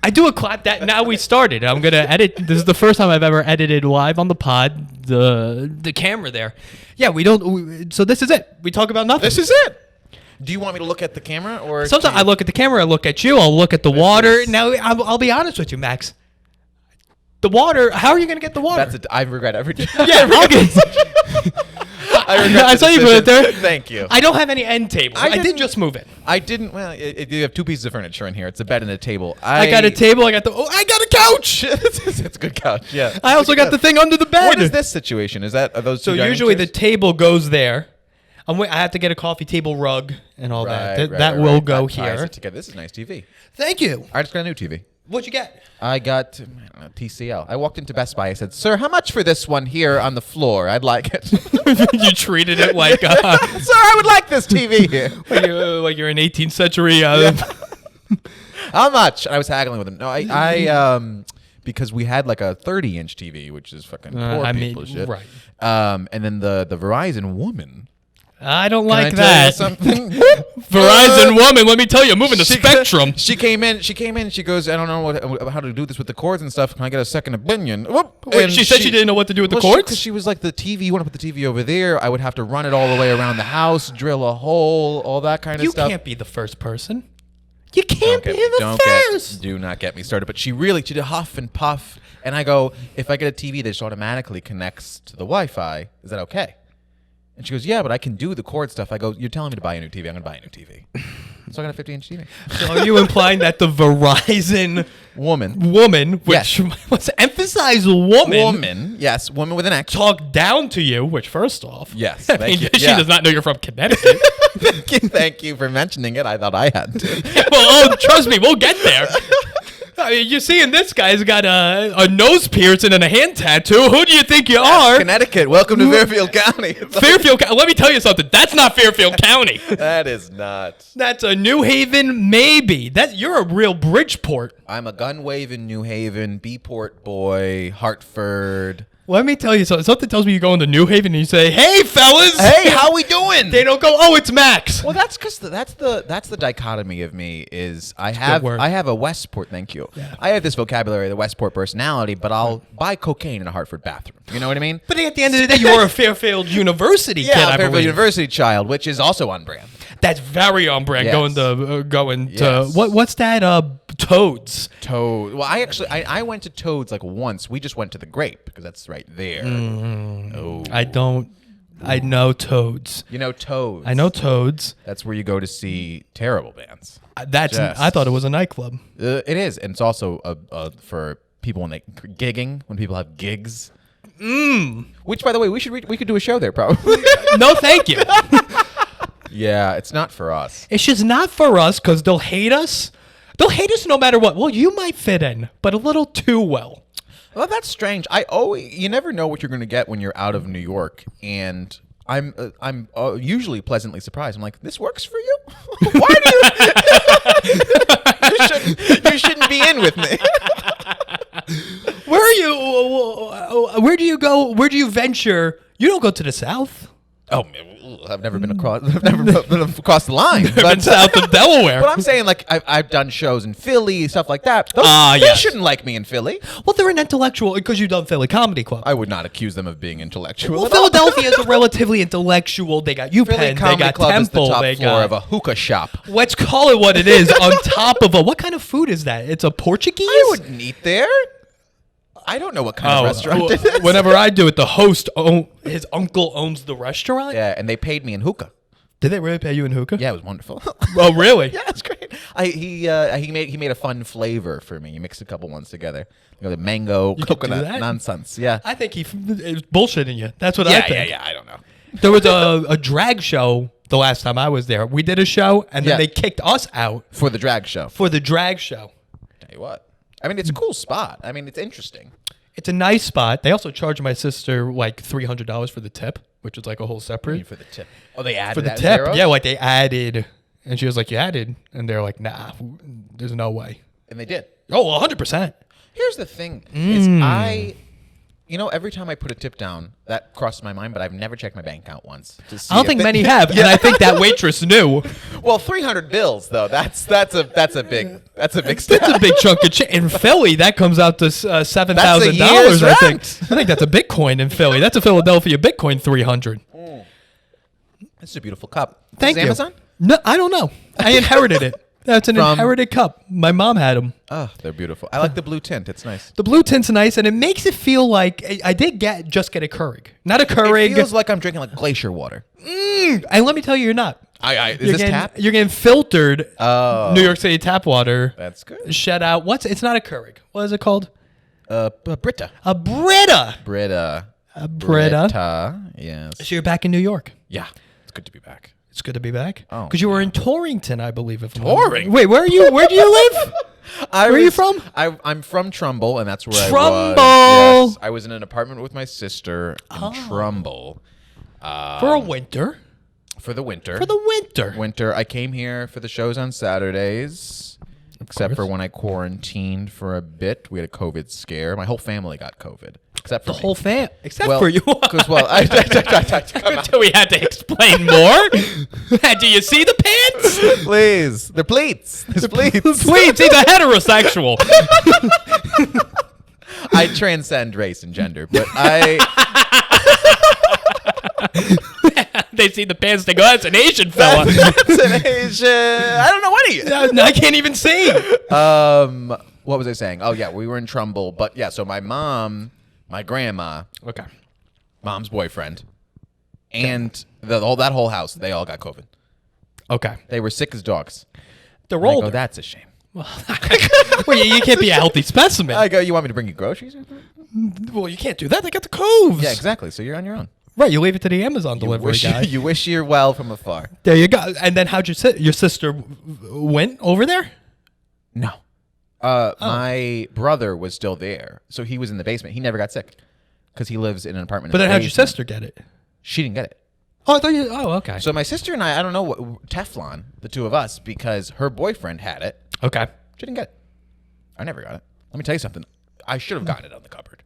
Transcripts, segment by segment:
I do a clap that now we started. I'm going to edit. This is the first time I've ever edited live on the pod, the camera there. Yeah, so this is it. We talk about nothing. This is it. Do you want me to look at the camera or? Sometimes I look at the camera, I look at you, I'll look at the water. Now, I'll be honest with you, Max. The water, how are you going to get the water? I regret every day. Yeah, I saw you put it there. Thank you. I don't have any end tables. I did just move it. I didn't. Well, you have two pieces of furniture in here. It's a bed and a table. I got a table. I got a couch. It's a good couch. Yeah. I also got the thing under the bed. What is this situation? Are those two? So usually the table goes there. I have to get a coffee table rug and all that. That will go here. This is a nice TV. Thank you. I just got a new TV. What'd you get? I got TCL. I walked into Best Buy. I said, "Sir, how much for this one here on the floor? I'd like it." You treated it like, "Sir, I would like this TV here." like you're an 18th century. Yeah. How much? I was haggling with him. No, I because we had like a 30-inch TV, which is fucking poor people shit. Right. And then the Verizon woman. I don't like that. Something? Verizon woman, let me tell you, moving the spectrum. She came in. She goes, I don't know how to do this with the cords and stuff. Can I get a second opinion? Wait, she said she didn't know what to do with the cords? Because she was like, the TV, you want to put the TV over there. I would have to run it all the way around the house, drill a hole, all that kind of stuff. You can't be the first person. You can't be the first. Do not get me started. But she did huff and puff. And I go, if I get a TV that just automatically connects to the Wi-Fi, is that okay? And she goes, yeah, but I can do the cord stuff. I go, you're telling me to buy a new TV. I'm going to buy a new TV. So I got a 50-inch TV. So are you implying that the Verizon woman, which let's emphasize woman, yes, woman with an X, talk down to you, which first off, yes, she does not know you're from Connecticut. Thank you for mentioning it. I thought I had to. Well, trust me, we'll get there. I mean, you're seeing this guy's got a nose piercing and a hand tattoo. Who do you think you are? Connecticut. Welcome to Fairfield County. Fairfield County. Let me tell you something. That's not Fairfield County. That is not. That's a New Haven, maybe. You're a real Bridgeport. I'm a gun-waving New Haven, B-Port boy, Hartford. Let me tell you something. Something tells me you go into New Haven and you say, "Hey, fellas, hey, how we doing?" They don't go, "Oh, it's Max." Well, that's because that's the dichotomy of me is I have a Westport. Thank you. Yeah. I have this vocabulary, the Westport personality, but I'll buy cocaine in a Hartford bathroom. You know what I mean? But at the end of the day, you are a Fairfield University kid. Yeah, Fairfield University child, which is also on brand. That's very on brand. Yes. Going to what's that? Toads. Well, I went to Toads like once. We just went to the Grape because that's right there. Oh, I know Toads. You know Toads. I know Toads. That's where you go to see terrible bands. I thought it was a nightclub. It is, and it's also for people when people have gigs. Which, by the way, we could do a show there probably. No, thank you. Yeah, it's not for us. It's just not for us because they'll hate us. They'll hate us no matter what. Well, you might fit in, but a little too well. Well, that's strange. You never know what you're going to get when you're out of New York, and I'm usually pleasantly surprised. I'm like, this works for you? Why do you? You shouldn't be in with me. Where are you? Where do you go? Where do you venture? You don't go to the South. Oh, I've never been across. I've never been across the line. Been south of Delaware. But I'm saying, like, I've done shows in Philly, stuff like that. They shouldn't like me in Philly. Well, they're an intellectual because you've done Philly Comedy Club. I would not accuse them of being intellectual. Well, Philadelphia is a relatively intellectual. They got UPenn. Philly Comedy they got Club Temple. Is the top they floor got of a hookah shop. Let's call it what it is. On top of what kind of food is that? It's a Portuguese. I wouldn't eat there. I don't know what kind of restaurant it is. Whenever I do it, the host, his uncle owns the restaurant. Yeah, and they paid me in hookah. Did they really pay you in hookah? Yeah, it was wonderful. Oh, really? Yeah, it's great. He made a fun flavor for me. He mixed a couple ones together. The mango, coconut nonsense. Yeah. I think he is bullshitting you. That's what I think. Yeah, I don't know. There was a drag show the last time I was there. We did a show, and then they kicked us out. For the drag show. Tell you what. I mean, it's a cool spot. I mean, it's interesting. It's a nice spot. They also charged my sister like $300 for the tip, which is like a whole separate. I mean for the tip. Oh, they added for the that tip. zeros? Yeah, like they added, and she was like, "You added," and they're like, "Nah, there's no way." And they did. Oh, 100%. Here's the thing: is every time I put a tip down, that crosses my mind, but I've never checked my bank account once. I don't think many have, and I think that waitress knew. Well, 300 bills though. That's a big step. That's a big chunk of in Philly. That comes out to $7,000. year's I think. rent. I think that's a Bitcoin in Philly. That's a Philadelphia Bitcoin 300. This is a beautiful cup. Thank Is you. Amazon? No, I don't know. I inherited it. That's an From- inherited cup. My mom had them. Oh, they're beautiful. I like the blue tint. It's nice. The blue tint's nice, and it makes it feel like I did just get a Keurig, not a Keurig. It feels like I'm drinking like glacier water. And let me tell you, you're not. Is You're this getting, tap? You're getting filtered New York City tap water. That's good. Shout out. It's not a Keurig. What is it called? Brita. A Brita. Brita. A Brita. Brita. Yes. So you're back in New York. Yeah. It's good to be back. It's good to be back. Oh, Because you were in Torrington, I believe. Torrington? Wait, where are you? Where do you live? Where are you from? I'm from Trumble, and that's where I Trumbull. was. Yes. I was in an apartment with my sister in Trumbull. For a winter. For the winter. For the winter. Winter. I came here for the shows on Saturdays. Except for when I quarantined for a bit. We had a COVID scare. My whole family got COVID. Except for The me. whole fam. Except Well, for you. Because, come on. Until we had to explain more. Do you see the pants? Please. They're pleats. There's pleats. Please, he's a heterosexual. I transcend race and gender, but I... They see the pants, they go, that's an Asian fella. That's an Asian... I don't know what he is. I can't even see. What was I saying? Oh, yeah, we were in Trumbull. But, yeah, so my mom, my grandma, Okay. mom's boyfriend, and that whole house, they all got COVID. Okay. They were sick as dogs. They're I go, older. that's a shame. Well, you can't be a healthy specimen. I go, you want me to bring you groceries? Well, you can't do that. They got the coves. Yeah, exactly. So you're on your own. Right, you leave it to the Amazon delivery guy. You wish you're well from afar. There you go. And then how'd your sister went over there? No. My brother was still there. So he was in the basement. He never got sick because he lives in an apartment. But in then the how'd your basement. sister get it? She didn't get it. Oh, I thought you. Oh, okay. So my sister and I don't know what, Teflon, the two of us, because her boyfriend had it. Okay. She didn't get it. I never got it. Let me tell you something. I should have gotten it on the cupboard.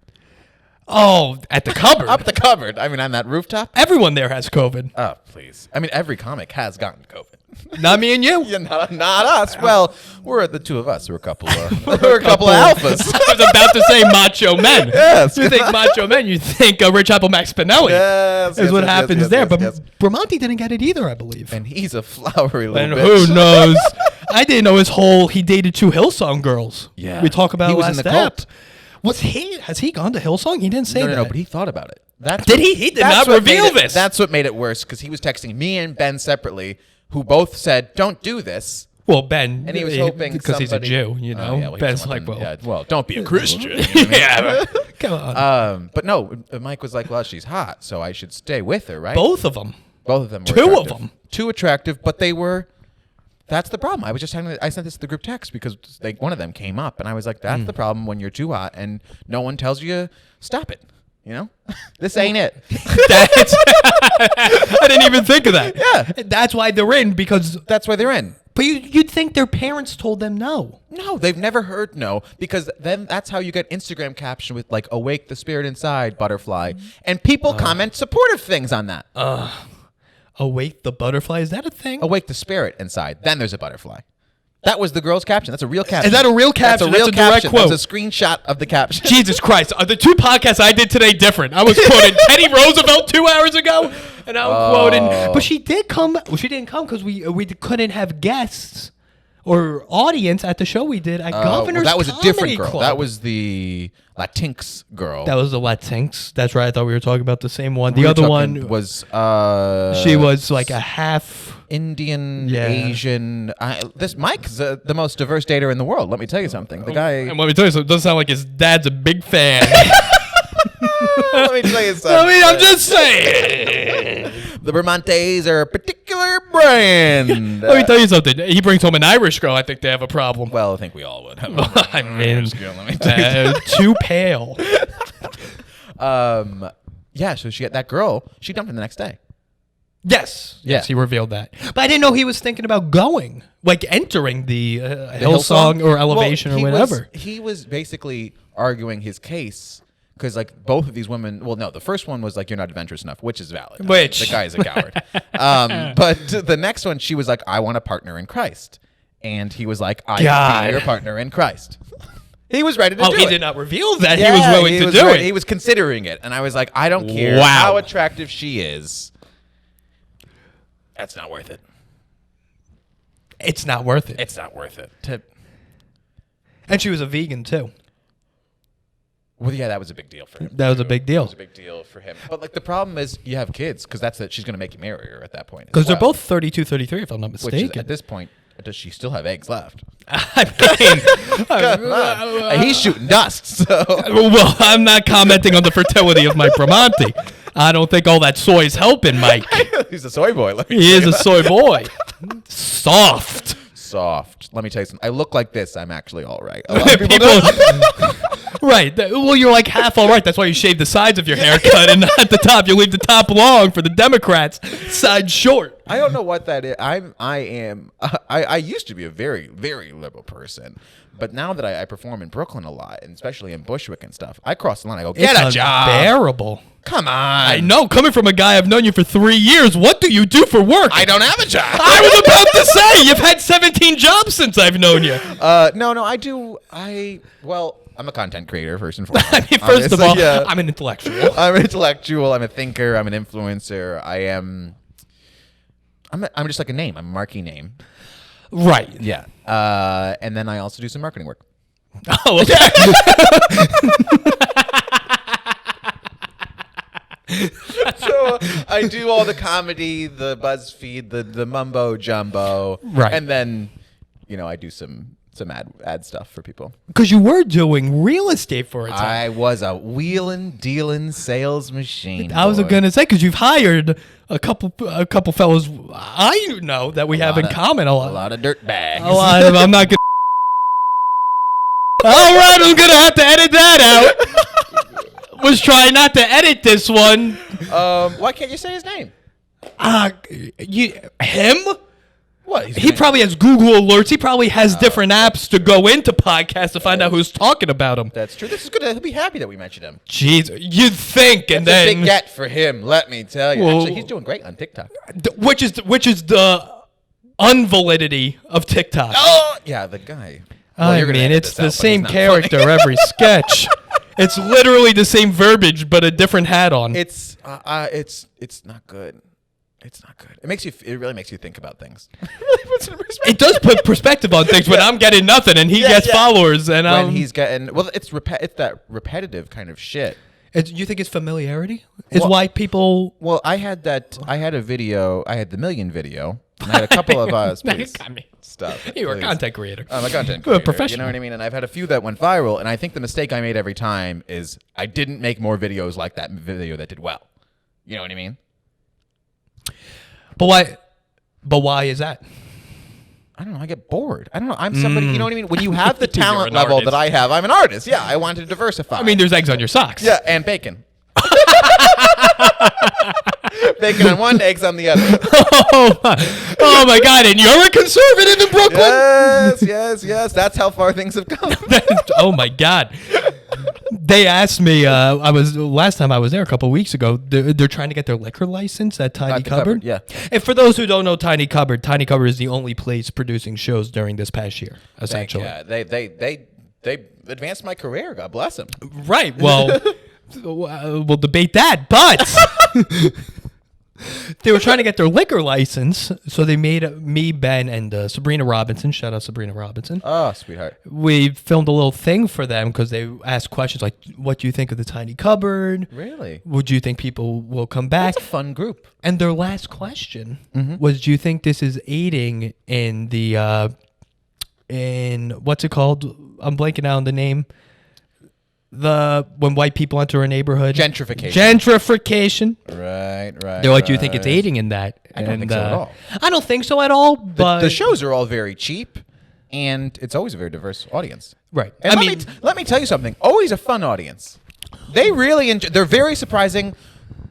Oh, at the cupboard. Up the cupboard. I mean, on that rooftop. Everyone there has COVID. Oh, please. I mean, every comic has gotten COVID. Not me and you. Yeah, not us. Well, we're the two of us. We're a couple of we're a couple of alphas. I was about to say macho men. Yes. You think macho men, you think Rich Apple Max Spinelli. Yes, is what happens there. But yes. Bramante didn't get it either, I believe. And he's a flowery little And bitch. who knows? I didn't know he dated two Hillsong girls. Yeah. We talk about He it was last in the step. cult. Has he gone to Hillsong? He didn't say that. No, but he thought about it. Did he? He did not reveal this. That's what made it worse because he was texting me and Ben separately, who both said, "Don't do this." Well, Ben, And he was hoping because he's a somebody- Jew, you know. yeah, well, he Ben's was like, wanting- well, don't be a Christian. yeah, come on. But no, Mike was like, "Well, she's hot, so I should stay with her, right?" Both of them. Both of them were Two of attractive. them. Too attractive, but they were. That's the problem. I was just telling. I sent this to the group text because one of them came up, and I was like, "That's the problem when you're too hot and no one tells you stop it." You know, this ain't it. I didn't even think of that. Yeah. That's why they're in, because. That's why they're in. But you'd think their parents told them no. No, they've never heard no, because then that's how you get Instagram caption with like "Awake the spirit inside, butterfly," and people comment supportive things on that. Awake the butterfly, is that a thing? Awake the spirit inside. Then there's a butterfly. That was the girl's caption. That's a real caption. Is that a real caption? That's a real That's a direct caption. quote. That's a screenshot of the caption. Jesus Christ. The two podcasts I did today different. I was quoting Teddy Roosevelt 2 hours ago, and I'm quoting. But she did come. Well, she didn't come because we couldn't have guests or audience at the show we did at Governor's that was a Comedy different girl. Club. That was the Latinx girl. That was the Latinx. That's right. I thought we were talking about the same one. The We were other talking- one was she was like a half. Indian, Yeah. Asian. This Mike's the most diverse dater in the world. Let me tell you something. The guy. And let me tell you something. It doesn't sound like his dad's a big fan. Let me tell you something. I mean, I'm just saying. The Bramantes are a particular brand. Let me tell you something. He brings home an Irish girl. I think they have a problem. Well, I think we all would. Have I mean, let me tell you. too pale. Yeah. So that girl. She dumped him the next day. Yes. Yeah. Yes, he revealed that. But I didn't know he was thinking about going, like entering the Hillsong Hillsong or Elevation Well, or whatever. He was basically arguing his case because like both of these women. Well, no, the first one was like you're not adventurous enough, which is valid. Which the guy is a coward. But the next one, she was like, I want a partner in Christ, and he was like, I can be your partner in Christ. He was ready to do it. Oh, he did not reveal that. He was willing to do it. He was considering it, and I was like, I don't care how attractive she is. That's not worth it. It's not worth it. It's not worth it. And she was a vegan too. Well, yeah, that was a big deal for him. That was a big deal. That was a big deal for him. But like the problem is, you have kids because that's that she's going to make you marry her at that point. Because they're both 32, 33, if I'm not mistaken. Which is, at this point, does she still have eggs left? I mean, he's shooting dust. So well, I'm not commenting on the fertility of Mike Bramante. I don't think all that soy is helping Mike. He's a soy boy. He is a soy boy. Soft. Let me tell you something. I look like this. I'm actually all right. A lot of people don't. Right. Well, you're like half all right. That's why you shave the sides of your haircut and not the top. You leave the top long for the Democrats, side short. I don't know what that is. I used to be a very, very liberal person. But now that I perform in Brooklyn a lot, and especially in Bushwick and stuff, I cross the line. I go, get a job. It's unbearable. Come on. I know. Coming from a guy I've known you for 3 years, what do you do for work? I don't have a job. I was about to say, you've had 17 jobs since I've known you. No, I do. Well, I'm a content creator, first and foremost. I mean, first of all, I'm an intellectual. I'm an intellectual. I'm a thinker. I'm an influencer. I'm just like a name. I'm a marquee name. Right. Yeah. And then I also do some marketing work. Oh, okay. So I do all the comedy, the BuzzFeed, the mumbo jumbo. Right. And then, I do some ad stuff for people. Because you were doing real estate for a time. I was a wheeling, dealing sales machine. I was going to say, because you've hired a couple fellows I know that we have in common a lot. A lot of dirt bags. A lot of, I'm not going to. All right, I'm going to have to edit that out. Was trying not to edit this one. Why can't you say his name? Him? What? He probably has Google alerts. He probably has different apps to go into podcasts to find out who's talking about him. That's true. This is good. He'll be happy that we mentioned him. Jeez, you'd think, and That's then a big get for him. Let me tell you. Well, actually, he's doing great on TikTok. Which is the unvalidity of TikTok. Oh, yeah, the guy. Well, I mean, it's the same character every sketch. It's literally the same verbiage, but a different hat on. It's not good. It's not good. It really makes you think about things. It does put perspective on things when I'm getting nothing and he gets followers, and when he's getting it's that repetitive kind of shit. You think it's familiarity? Why people? Well, I had a video. I had the million video. And I had a couple of stuff. You were a content creator. I'm a content creator. A professional. You know what I mean? And I've had a few that went viral. And I think the mistake I made every time is I didn't make more videos like that video that did well. You know what I mean? But why? But why is that? I don't know. I get bored. I don't know. I'm somebody. You know what I mean? When you have the talent level artist. that I have, I'm an artist. Yeah, I wanted to diversify. I mean, there's eggs on your socks. Yeah, and bacon. Bacon on one, eggs on the other. Oh my God! And you're a conservative in Brooklyn? Yes. That's how far things have come. Oh my God! They asked me. Last time I was there a couple of weeks ago. They're trying to get their liquor license at Tiny Cupboard. Yeah. And for those who don't know Tiny Cupboard is the only place producing shows during this past year. Essentially, they advanced my career. God bless them. Right. Well, we'll debate that, but. They were trying to get their liquor license, so they made me, Ben, and Sabrina Robinson. Shout out Sabrina Robinson. Oh, sweetheart. We filmed a little thing for them because they asked questions like, what do you think of the Tiny Cupboard? Really? Would you think people will come back? That's a fun group. And their last question was, do you think this is aiding in the, in what's it called? I'm blanking out on the name. When white people enter a neighborhood. Gentrification. Right. They're like, do you think it's aiding in that? I don't think so at all. I don't think so at all, but... The shows are all very cheap, and it's always a very diverse audience. Right. And let me tell you something. Always a fun audience. They really enjoy... They're very surprising.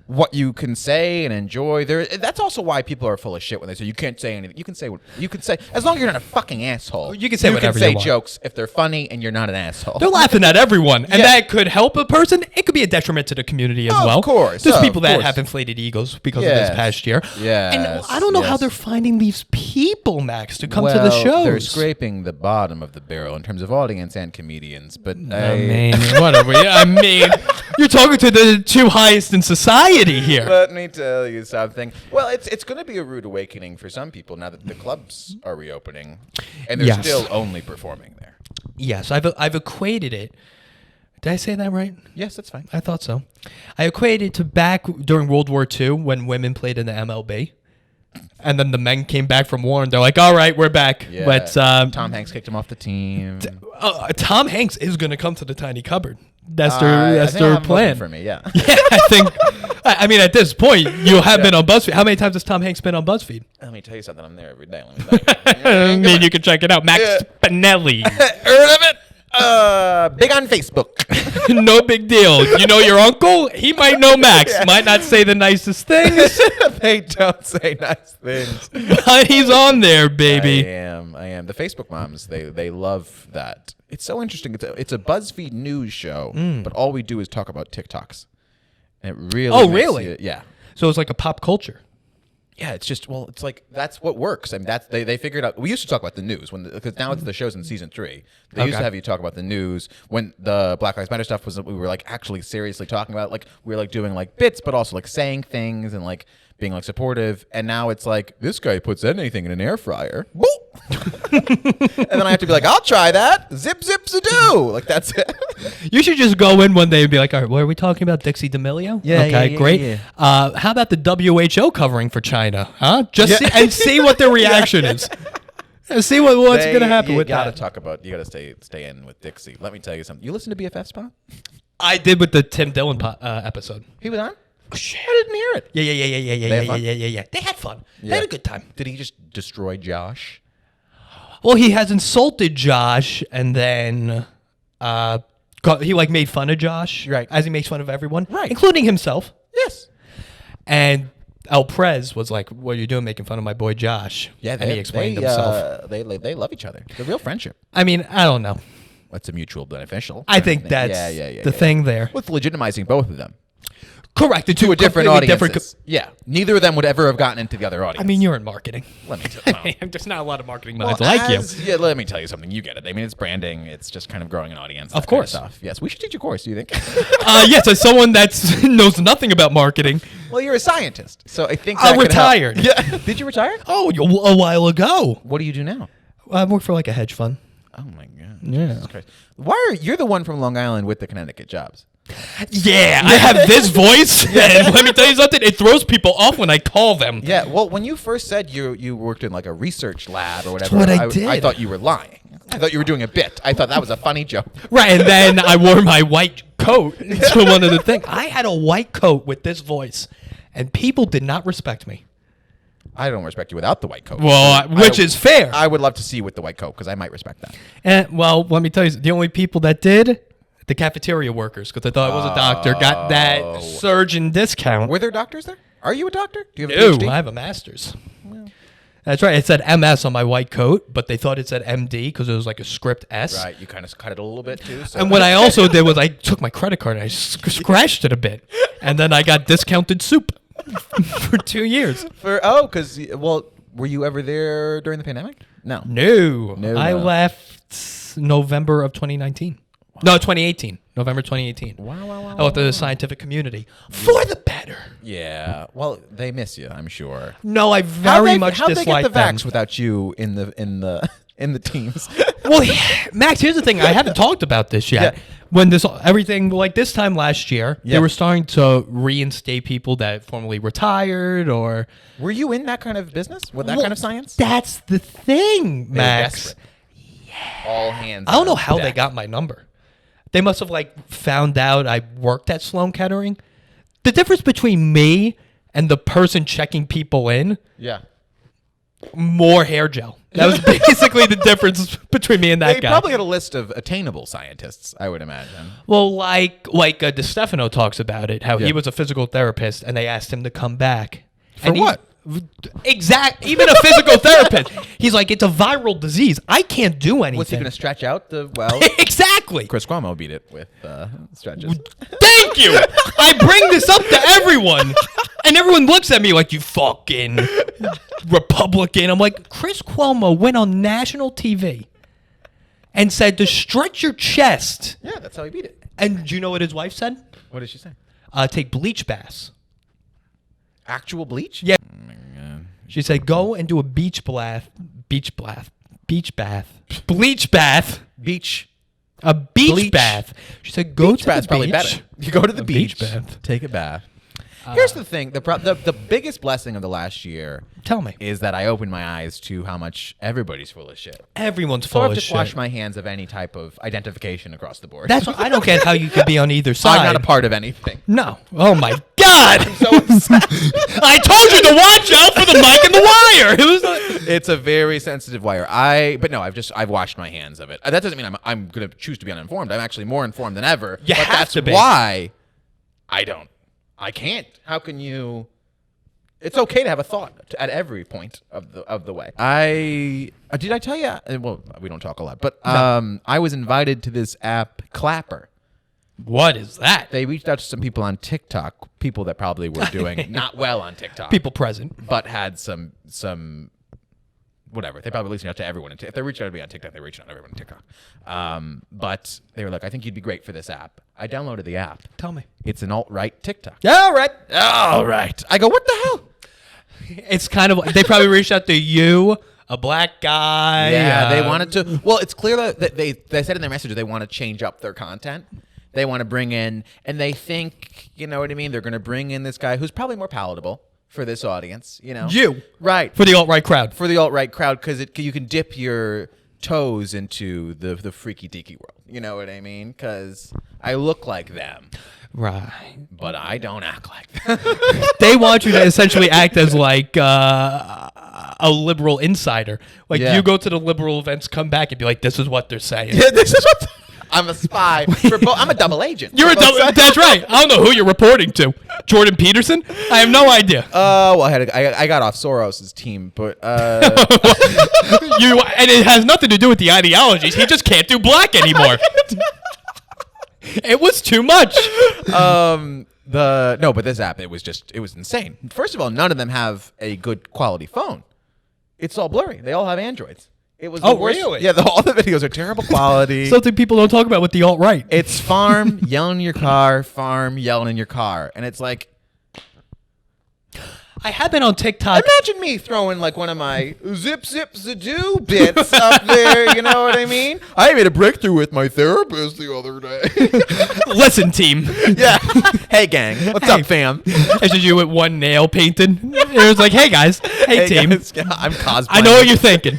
what you can say and enjoy. That's also why people are full of shit when they say you can't say anything. You can say what you can say as long as you're not a fucking asshole. You can say whatever you want. Jokes if they're funny and you're not an asshole. They're laughing at everyone, and that could help a person. It could be a detriment to the community as well. Of course, there's people that have inflated egos because of this past year. Yes, and I don't know how they're finding these people, Max, to come to the shows. They're scraping the bottom of the barrel in terms of audience and comedians. But I mean, what are we? I mean, you're talking to the two highest in society here. Let me tell you something. Well, it's going to be a rude awakening for some people now that the clubs are reopening, and they're still only performing there. Yes, I've equated it. Did I say that right? Yes, that's fine. I thought so. I equated it to back during World War II when women played in the MLB. And then the men came back from war, and they're like, all right, we're back. Yeah. But Tom Hanks kicked him off the team. Tom Hanks is going to come to the tiny cupboard. That's their plan. For me, yeah. Yeah, I think. I mean, at this point, you have been on BuzzFeed. How many times has Tom Hanks been on BuzzFeed? Let me tell you something. I'm there every day. I mean, you can check it out. Max Spinelli. Heard of it? Big on Facebook. No big deal. You know your uncle? He might know Max. Might not say the nicest things. They don't say nice things. But he's on there, baby. I am. The Facebook moms, they love that. It's so interesting. It's a BuzzFeed news show, but all we do is talk about TikToks. And it really really? Yeah. So it's like a pop culture. Yeah, it's just it's like that's what works. I mean, they figured out. We used to talk about the news because now it's the show's in season 3. They used to have you talk about the news when the Black Lives Matter stuff was. We were like actually seriously talking about we were like doing like bits, but also like saying things and like being like supportive. And now it's like this guy puts anything in an air fryer. And then I have to be like, I'll try that. Zip zip do. Like that's it. You should just go in one day and be like, all right, what are we talking about? Dixie D'Amelio? Yeah. Okay, great. Yeah. How about the WHO covering for China? Huh? See what their reaction is. And see what's going to happen with that. You got to stay in with Dixie. Let me tell you something. You listen to BFF Spot? I did with the Tim Dillon episode. He was on? Oh, shit. I didn't hear it. Yeah. They had fun. Yeah. They had a good time. Did he just destroy Josh? Well, he has insulted Josh, and then he made fun of Josh, right? As he makes fun of everyone, right, including himself. Yes. And El Prez was like, "What are you doing, making fun of my boy Josh?" Yeah, and he explained himself. They love each other. It's a real friendship. I mean, I don't know. That's a mutual beneficial. I think that's the thing there. With legitimizing both of them. Correct. To a different audience. Yeah. Neither of them would ever have gotten into the other audience. I mean, you're in marketing. Let me tell you. There's not a lot of marketing minds like you. Yeah, let me tell you something. You get it. I mean, it's branding. It's just kind of growing an audience. Of course. Kind of stuff. Yes. We should teach a course, do you think? Yes, as someone that knows nothing about marketing. Well, you're a scientist, so I think I'm retired. Yeah. Did you retire? Oh, a while ago. What do you do now? I work for like a hedge fund. Oh, my God. Yeah. You're the one from Long Island with the Connecticut jobs. Yeah, I have this voice, and let me tell you something, it throws people off when I call them. Yeah, well, when you first said you worked in like a reseach lab or whatever, that's what I did. I thought you were lying. I thought you were doing a bit. I thought that was a funny joke. Right, and then I wore my white coat to one of the things. I had a white coat with this voice, and people did not respect me. I don't respect you without the white coat. Well, which is fair. I would love to see you with the white coat because I might respect that. And well, let me tell you, the only people that did, the cafeteria workers, because I thought I was a doctor, got that surgeon discount. Were there doctors there? Are you a doctor? Do you have a PhD? I have a master's. Well. That's right. It said MS on my white coat, but they thought it said MD because it was like a script S. Right. You kind of cut it a little bit too. So. And what I also did was I took my credit card and I scratched it a bit, and then I got discounted soup for 2 years. Were you ever there during the pandemic? No. I left November of 2019. Wow. No, 2018. November 2018. Wow. I left the scientific community for the better. Yeah. Well, they miss you, I'm sure. No, I very much dislike them. How'd they get the vax without you in the teams? Well, Max, here's the thing. I haven't talked about this yet. Yeah. When everything like this time last year, they were starting to reinstate people that formerly retired or. Were you in that kind of business? With that kind of science? That's the thing, Max. Yeah. All hands. I don't know how they got my number. They must have found out I worked at Sloan Kettering. The difference between me and the person checking people in. Yeah. More hair gel. That was basically the difference between me and that They guy. probably had a list of attainable scientists, I would imagine. Well, like DeStefano talks about it, how Yeah. he was a physical therapist, and they asked him to come back. For And what? Even a physical therapist. He's like, it's a viral disease. I can't do anything. Was he going to stretch out the well? Exactly. Chris Cuomo beat it with stretches. Thank you. I bring this up to everyone, and everyone looks at me like, you fucking Republican. I'm like, Chris Cuomo went on national TV and said to stretch your chest. Yeah, that's how he beat it. And do you know what his wife said? What did she say? Take bleach baths. Actual bleach? Yeah. Oh my God. She said, go and do a bleach bath, beach bath, a beach Bleach. bath. She said, go Beach to bath's the probably beach. better. You go to the A beach, beach bath. take a bath. Here's the thing: the biggest blessing of the last year Tell me. is that I opened my eyes to how much everybody's full of shit. Everyone's So full I've of just shit. washed my hands of any type of identification across the board. That's what, I don't get how you could be on either side. I'm not a part of anything. No. Oh my God. So upset. I told you to watch out for the mic and the wire. It was It's a very sensitive wire. But no, I've washed my hands of it. That doesn't mean I'm going to choose to be uninformed. I'm actually more informed than ever. You but have that's to be. why I can't. How can you? It's okay to have a thought at every point of the way. Did I tell you? Well, we don't talk a lot, but I was invited to this app Clapper. What is that? They reached out to some people on TikTok, people that probably were doing not well on TikTok, People present. but had some whatever. They probably reached out to everyone. If they reached out to me on TikTok, they reached out to everyone on TikTok. But they were like, I think you'd be great for this app. I downloaded the app. Tell me. It's an alt-right TikTok. All right. All right. I go, what the hell? It's kind of, they probably reached out to you, a black guy. Yeah, they wanted to. Well, it's clear that they said in their message they want to change up their content. They want to bring in, and they think, you know what I mean? They're going to bring in this guy who's probably more palatable for this audience, you know? You. Right. For the alt-right crowd. For the alt-right crowd, because you can dip your toes into the freaky deaky world. You know what I mean? Because I look like them, Right. but I don't act like them. They want you to essentially act as like a liberal insider. Like Yeah. you go to the liberal events, come back and be like, this is what they're saying. Yeah, this is what I'm a spy. I'm a double agent. You're a For both sides. That's right. I don't know who you're reporting to. Jordan Peterson? I have no idea. Well, I got off Soros's team, but And it has nothing to do with the ideologies. He just can't do black anymore. It was too much. but this app, it was insane. First of all, none of them have a good quality phone. It's all blurry. They all have Androids. It was the worst. Really? Yeah, all the videos are terrible quality. Something people don't talk about with the alt-right. It's farm yelling in your car, farm yelling in your car, and it's like, I have been on TikTok. imagine me throwing like one of my zip zadoo bits up there. You know what I mean? I made a breakthrough with my therapist the other day. Listen, team. Yeah. Hey, gang. What's Hey. up, fam? It's just you with one nail painted. It was like, hey, guys. Hey, team. guys. Yeah, I'm cosplaying. I know what you're thinking.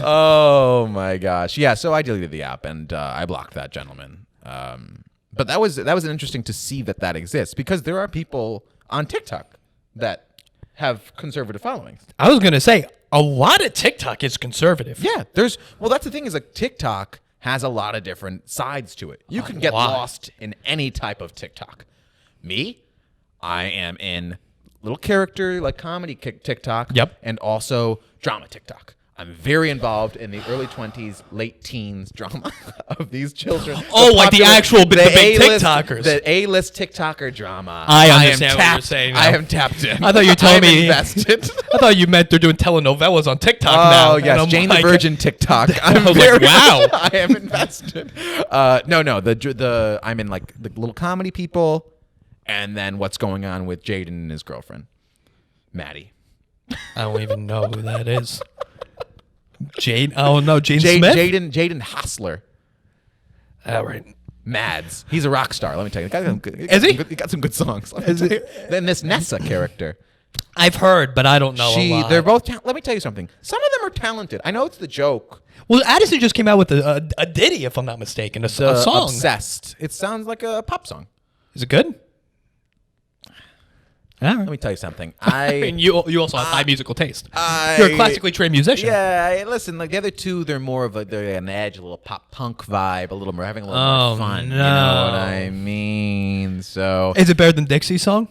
Oh my gosh. Yeah, so I deleted the app and I blocked that gentleman. But that was interesting to see that exists because there are people on TikTok that have conservative followings. I was going to say, a lot of TikTok is conservative. Yeah, that's the thing is like TikTok has a lot of different sides to it. You can get lot. lost in any type of TikTok. Me, I am in little character like comedy TikTok. Yep. And also drama TikTok. I'm very involved in the early 20s, late teens drama of these children. Oh, like the actual the big A-list, TikTokers. The A-list TikToker drama. I am understand what you're tapped- saying now. I am tapped in. I thought you were telling I'm me- invested. I thought you meant they're doing telenovelas on TikTok now. Oh And yes, I'm Jane like, the Virgin TikTok. I was like, very, wow. I am invested. No. The I'm in like the little comedy people, and then what's going on with Jaden and his girlfriend, Maddie. I don't even know who that is. Jane. Oh no, Jane Smith. Jaden Hassler. All right. Mads. He's a rock star. Let me tell you. Is he? He got some good songs. Then this Nessa character. I've heard, but I don't know a lot. They're both. Let me tell you something. Some of them are talented. I know it's the joke. Well, Addison just came out with a ditty, if I'm not mistaken, a song. Obsessed. It sounds like a pop song. Is it good? All right. Let me tell you something. And you also have high musical taste. You're a classically trained musician. Yeah, listen, like the other two, they're more of they're an edge, a little pop punk vibe, a little more having a little more fun. No. You know what I mean? So Is it better than Dixie's song?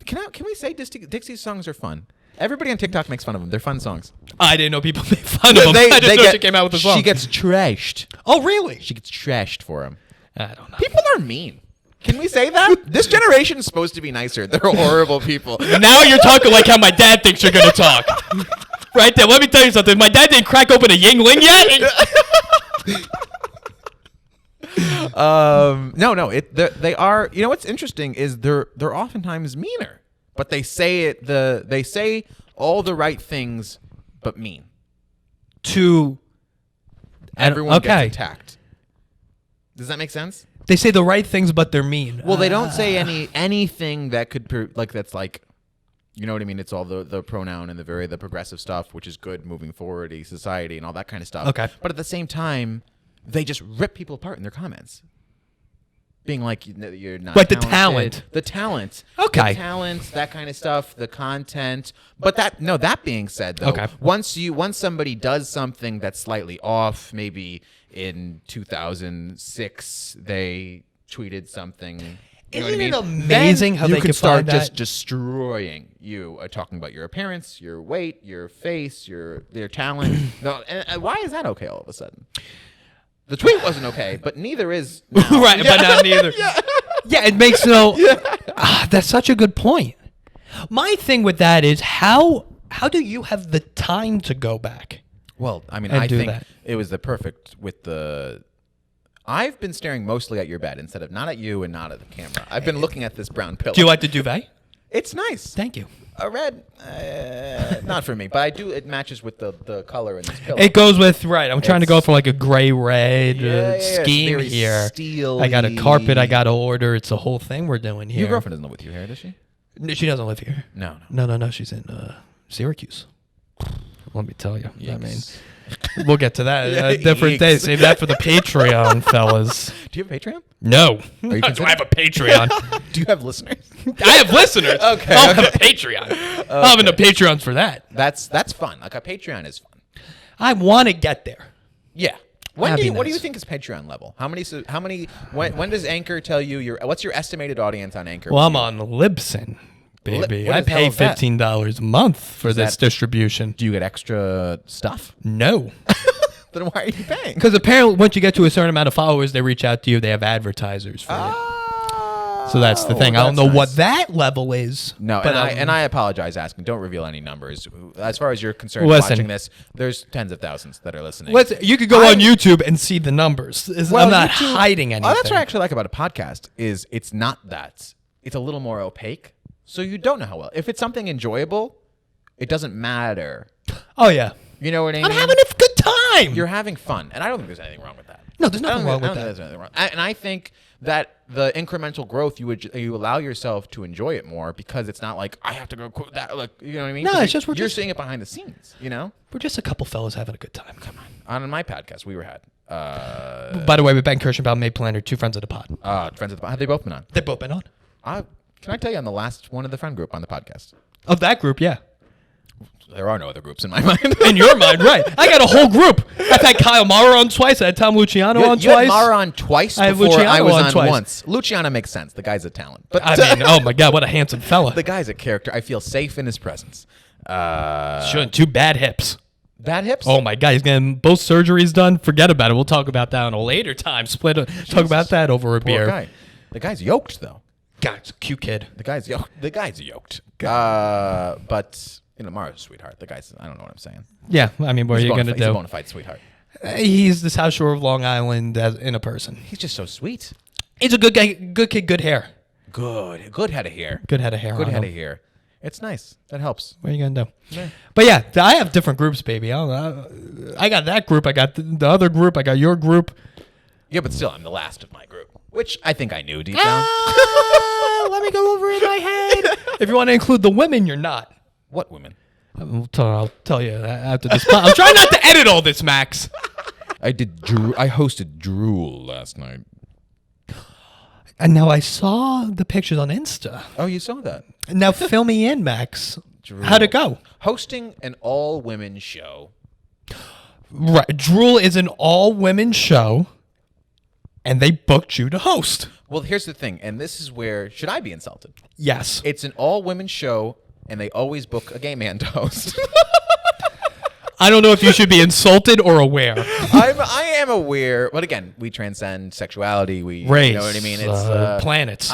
can we say Dixie's songs are fun? Everybody on TikTok makes fun of them. They're fun songs. I didn't know people made fun of them. I just know she came out with a song. She gets trashed. Oh, really? She gets trashed for them. I don't know. People are mean. Can we say that? This generation is supposed to be nicer. They're horrible people. Now you're talking like how my dad thinks you're going to talk. Right there. Let me tell you something. My dad didn't crack open a Yingling yet. No. They are. You know what's interesting is they're oftentimes meaner, but they say they say all the right things, but mean. To Everyone gets attacked. Does that make sense? They say the right things, but they're mean. Well, they don't say anything that could that's like, you know what I mean? It's all the pronoun and the progressive stuff, which is good moving forward, society and all that kind of stuff. Okay. But at the same time, they just rip people apart in their comments, being like, you're not like talented. the talent. The talent. Okay. The talent, that kind of stuff, the content. But that being said, though, okay. once somebody does something that's slightly off, maybe in 2006 they tweeted something. Isn't it amazing how they could start find just that? destroying you, talking about your appearance, your weight, your face, their talent. No, and why is that okay all of a sudden? The tweet wasn't okay, but neither is now. Right, but not neither. Yeah, it makes no. That's such a good point. My thing with that is how do you have the time to go back? Well, I mean, and I think that? it was the perfect with the. I've been staring mostly at your bed instead of not at you and not at the camera. I've been looking at this brown pillow. Do you like the duvet? It's nice. Thank you. A red, not for me, but I do. It matches with the color in this pillow. It goes with I'm trying to go for like a gray red scheme it's here. Steely. I got a carpet I got to order. It's a whole thing we're doing here. Your girlfriend doesn't live with you here, does she? No, she doesn't live here. No. No. She's in Syracuse. Let me tell you. Yikes. I mean, we'll get to that a different day. Save that for the Patreon, fellas. Do you have a Patreon? No. Do you Do I have a Patreon? Do you have listeners? I have listeners. Okay. I'll have a Patreon. I'll have a Patreon for that. That's fun. Like a Patreon is fun. I want to get there. Yeah. What do you Happiness. think is Patreon level? How many? When does Anchor tell you what's your estimated audience on Anchor? Well, I'm on Libsyn, baby. What I the hell pay is that? $15 a month for this distribution. Do you get extra stuff? No. Then why are you paying? Because apparently once you get to a certain amount of followers, they reach out to you. They have advertisers for you. So that's the thing. I don't know what that level is. No, but and I apologize asking. Don't reveal any numbers. As far as you're concerned, Listen. watching this, there's tens of thousands that are listening. You could go on YouTube and see the numbers. I'm not hiding anything. Oh, that's what I actually like about a podcast is it's not that. It's a little more opaque. So you don't know how well. If it's something enjoyable, it doesn't matter. Oh, yeah. You know what I mean? I'm having a good time. You're having fun. And I don't think there's anything wrong with that. No, there's nothing wrong with I don't that. think there's anything wrong. And I think that the incremental growth, you allow yourself to enjoy it more because it's not like, I have to go quote that. Like, you know what I mean? No, it's just you're seeing it behind the scenes, you know? We're just a couple fellas having a good time. Come on. On my podcast, we had. By the way, with Ben Kirschenbaum, May Planner, two friends of the pod. Friends of the pod. Have they both been on? They've both been on. Can I tell you, I'm the last one of the friend group on the podcast. Of that group, yeah. There are no other groups in my mind. In your mind, right. I got a whole group. I've had Kyle Maurer on twice. I had Tom Luciano on you twice. had Maurer on twice I have before Luciano I was on on twice. once. Luciano makes sense. The guy's a talent. But I mean, oh my God, what a handsome fella. the guy's a character. I feel safe in his presence. Shouldn't. Two bad hips. Bad hips? Oh my God, he's getting both surgeries done. Forget about it. We'll talk about that on a later time. Talk about that over a Poor beer. guy. The guy's yoked, though. God, he's a cute kid. The guy's yoked. But Mara's a sweetheart. The guy's, I don't know what I'm saying. Yeah, I mean, what are you going to He's a do? bona fide sweetheart. He's the South Shore of Long Island in a person. He's just so sweet. He's a good guy, good kid, good hair. Good head of hair. Good head of hair. Good on head him. of hair. It's nice. That helps. What are you gonna do? Yeah. But yeah, I have different groups, baby. I got that group. I got the other group. I got your group. Yeah, but still, I'm the last of my group, which I think I knew deep down. Let me go over in my head. If you want to include the women, you're not. What women? I'll tell you after this. I'm trying not to edit all this, Max. I hosted Drool last night. And now I saw the pictures on Insta. Oh, you saw that? Now fill me in, Max. Drool. How'd it go? Hosting an all-women show. Right. Drool is an all-women show, and they booked you to host. Well, here's the thing, and this is where, should I be insulted? Yes. It's an all-women show, and they always book a gay man to host. I don't know if you should be insulted or aware. I am aware, but again, we transcend sexuality. Race, you know what I mean? It's planets.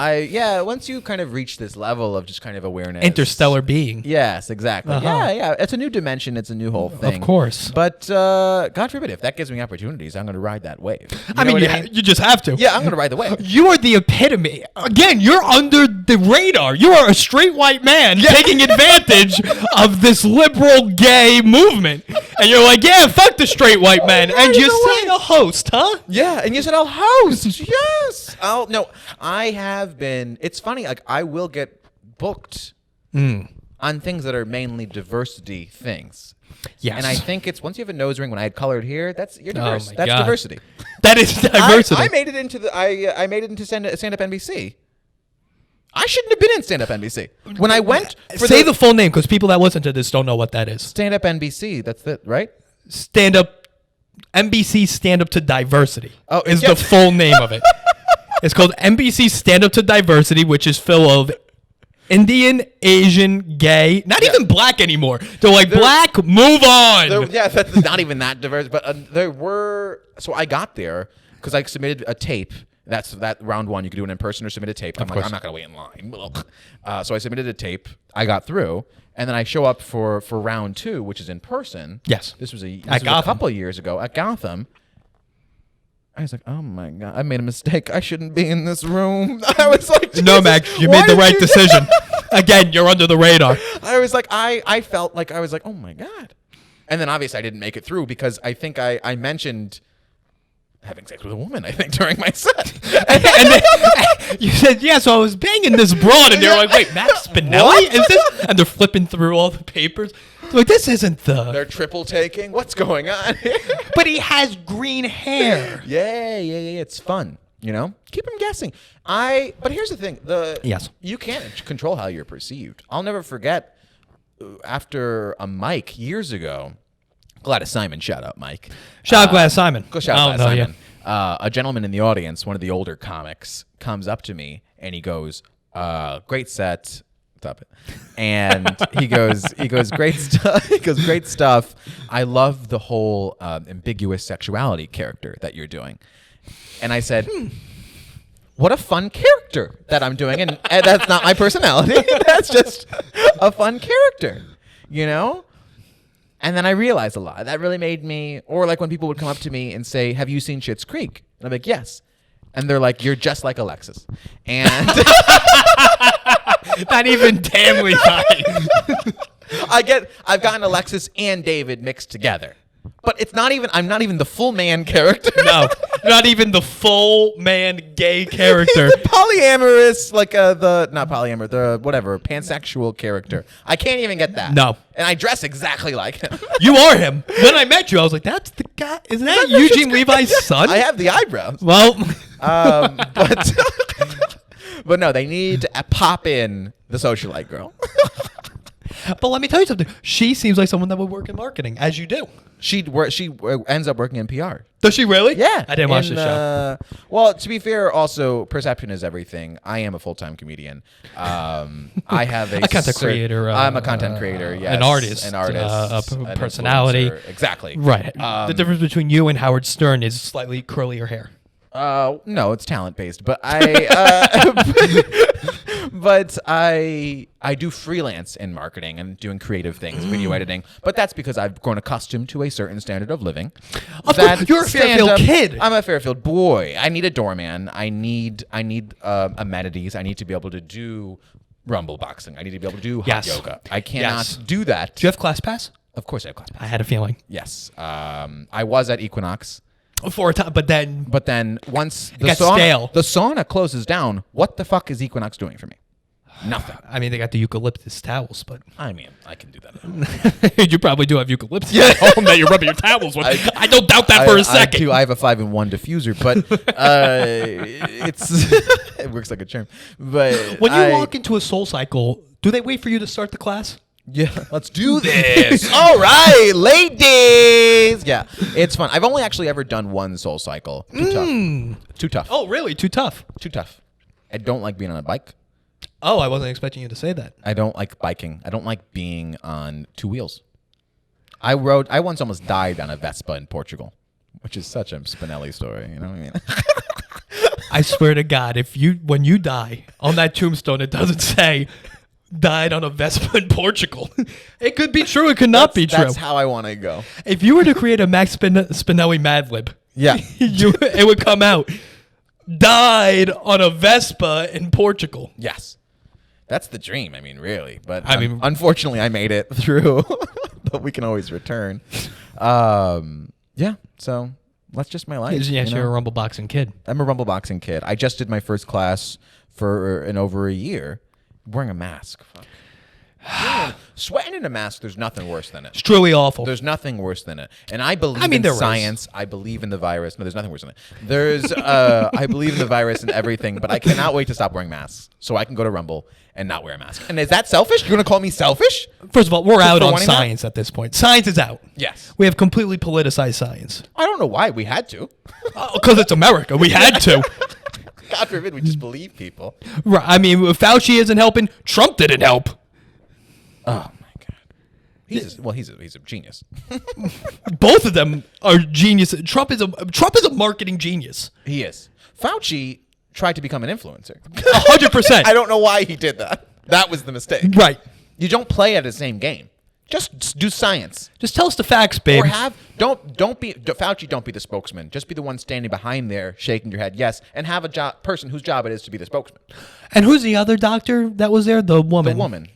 Once you kind of reach this level of just kind of awareness, Interstellar being. Yes, exactly. Yeah. It's a new dimension. It's a new whole thing. Of course. But God forbid, if that gives me opportunities, I'm going to ride that wave. I mean, you just have to. Yeah, I'm going to ride the wave. You are the epitome. Again, you're under the radar. You are a straight white man taking advantage of this liberal gay movement. And you're like, yeah, fuck the straight white man. And you said a host, huh? Yeah, and you said I'll host. Yes. I have been. It's funny. Like, I will get booked on things that are mainly diversity things. Yes. And I think it's once you have a nose ring. When I had colored hair, you're diverse. my That's God. diversity. That is diversity. I made it into I made it into stand up NBC. I shouldn't have been in stand up NBC. When I went for Say the full name because people that listen to this don't know what that is. stand up NBC, that's it, right? Stand up, NBC Stand Up to Diversity is yeah. the full name of it. It's called NBC Stand Up to Diversity, which is full of Indian, Asian, gay, not even black anymore. They're like, black, move on. Yeah, that's not even that diverse. But there were. So I got there because I submitted a tape. That's that round one. You could do it in person or submit a tape. I'm like, I'm not gonna wait in line. So I submitted a tape. I got through, and then I show up for round two, which is in person. Yes. This was a Gotham. couple of years ago at Gotham. I was like, oh my God, I made a mistake. I shouldn't be in this room. I was like, No, Max, you made the right decision. Again, you're under the radar. I was like, I felt like I was like, oh my God. And then obviously I didn't make it through because I think I mentioned having sex with a woman, I think, during my set. And then, you said, yeah, so I was banging this broad, and they're like, wait, Max Spinelli? Is this? And they're flipping through all the papers. They're like, this isn't the... They're triple taking. What's going on? But he has green hair. Yeah. It's fun, you know? Keep them guessing. But here's the thing. Yes. You can't control how you're perceived. I'll never forget, after a mic years ago, Gladys Simon, shout out, Mike. Shout out Gladys Simon. Go shout out Gladys Simon. A gentleman in the audience, one of the older comics, comes up to me and he goes, "Great set." Stop it. And he goes, "Great stuff." He goes, "Great stuff. I love the whole ambiguous sexuality character that you're doing." And I said, "What a fun character that I'm doing." And that's not my personality. That's just a fun character, you know? And then I realized a lot. That really made me, or like when people would come up to me and say, "Have you seen Schitt's Creek?" And I'm like, "Yes." And they're like, "You're just like Alexis." And Not even damnly fine. I've gotten Alexis and David mixed together. But I'm not even the full man character. No, not even the full man gay character. He's the polyamorous, pansexual character. I can't even get that. No. And I dress exactly like him. You are him. When I met you, I was like, that's the guy. Isn't that Eugene Levi's son? I have the eyebrows. Well, but no, they need to pop in the socialite girl. but let me tell you something. She seems like someone that would work in marketing, as you do. She ends up working in PR. Does she really? Yeah. I didn't watch the show. Well, to be fair, also, perception is everything. I am a full-time comedian. I have a content creator. I'm a content creator, yes. An artist. A personality. influencer. Exactly. Right. The difference between you and Howard Stern is slightly curlier hair. No, it's talent-based. But I do freelance in marketing and doing creative things, video editing. But that's because I've grown accustomed to a certain standard of living. Of course, you're a Fairfield kid. I'm a Fairfield boy. I need a doorman. I need amenities. I need to be able to do rumble boxing. I need to be able to do hot yoga. I cannot do that. Do you have class pass? Of course I have class pass. I had a feeling. Yes. I was at Equinox. For a time, but then once the sauna closes down, what the fuck is Equinox doing for me? Nothing. I mean, they got the eucalyptus towels, but I mean, I can do that. you probably do have eucalyptus at home that you're rubbing your towels with. I don't doubt that for a second. I have a 5-in-1 diffuser, but it's it works like a charm. But when you walk into a Soul Cycle, do they wait for you to start the class? Yeah, let's do this. All right, ladies. Yeah, it's fun. I've only actually ever done one Soul Cycle. Too tough. Oh, really? Too tough? Too tough. I don't like being on a bike. Oh, I wasn't expecting you to say that. I don't like biking. I don't like being on two wheels. I once almost died on a Vespa in Portugal, which is such a Spinelli story. You know what I mean? I swear to God, when you die on that tombstone, it doesn't say died on a Vespa in Portugal. It could be true. It could not be true. That's how I want to go. If you were to create a Max Spinelli Mad Lib, Yeah, it would come out. Died on a Vespa in Portugal. Yes. That's the dream. I mean, really. But unfortunately, I made it through. But we can always return. Yeah. So that's just my life. Yes, you're a rumble boxing kid. I'm a rumble boxing kid. I just did my first class in over a year. Wearing a mask. Fuck. Sweating in a mask, there's nothing worse than it. It's truly awful. There's nothing worse than it. And I believe in science. I believe in the virus. No, there's nothing worse than it. I believe in the virus and everything, but I cannot wait to stop wearing masks so I can go to Rumble and not wear a mask. And is that selfish? You're going to call me selfish? First of all, we're out on science at this point. Science is out. Yes. We have completely politicized science. I don't know why we had to. Because it's America. We had to. God forbid we just believe people. Right. I mean, if Fauci isn't helping, Trump didn't help. Oh my God. He's a genius. Both of them are geniuses. Trump is a marketing genius. He is. Fauci tried to become an influencer. 100%. I don't know why he did that. That was the mistake. Right. You don't play at the same game. Just do science. Just tell us the facts, babe. Or don't be Fauci. Don't be the spokesman. Just be the one standing behind there, shaking your head, yes, and have a person whose job it is to be the spokesman. And who's the other doctor that was there? The woman. The woman.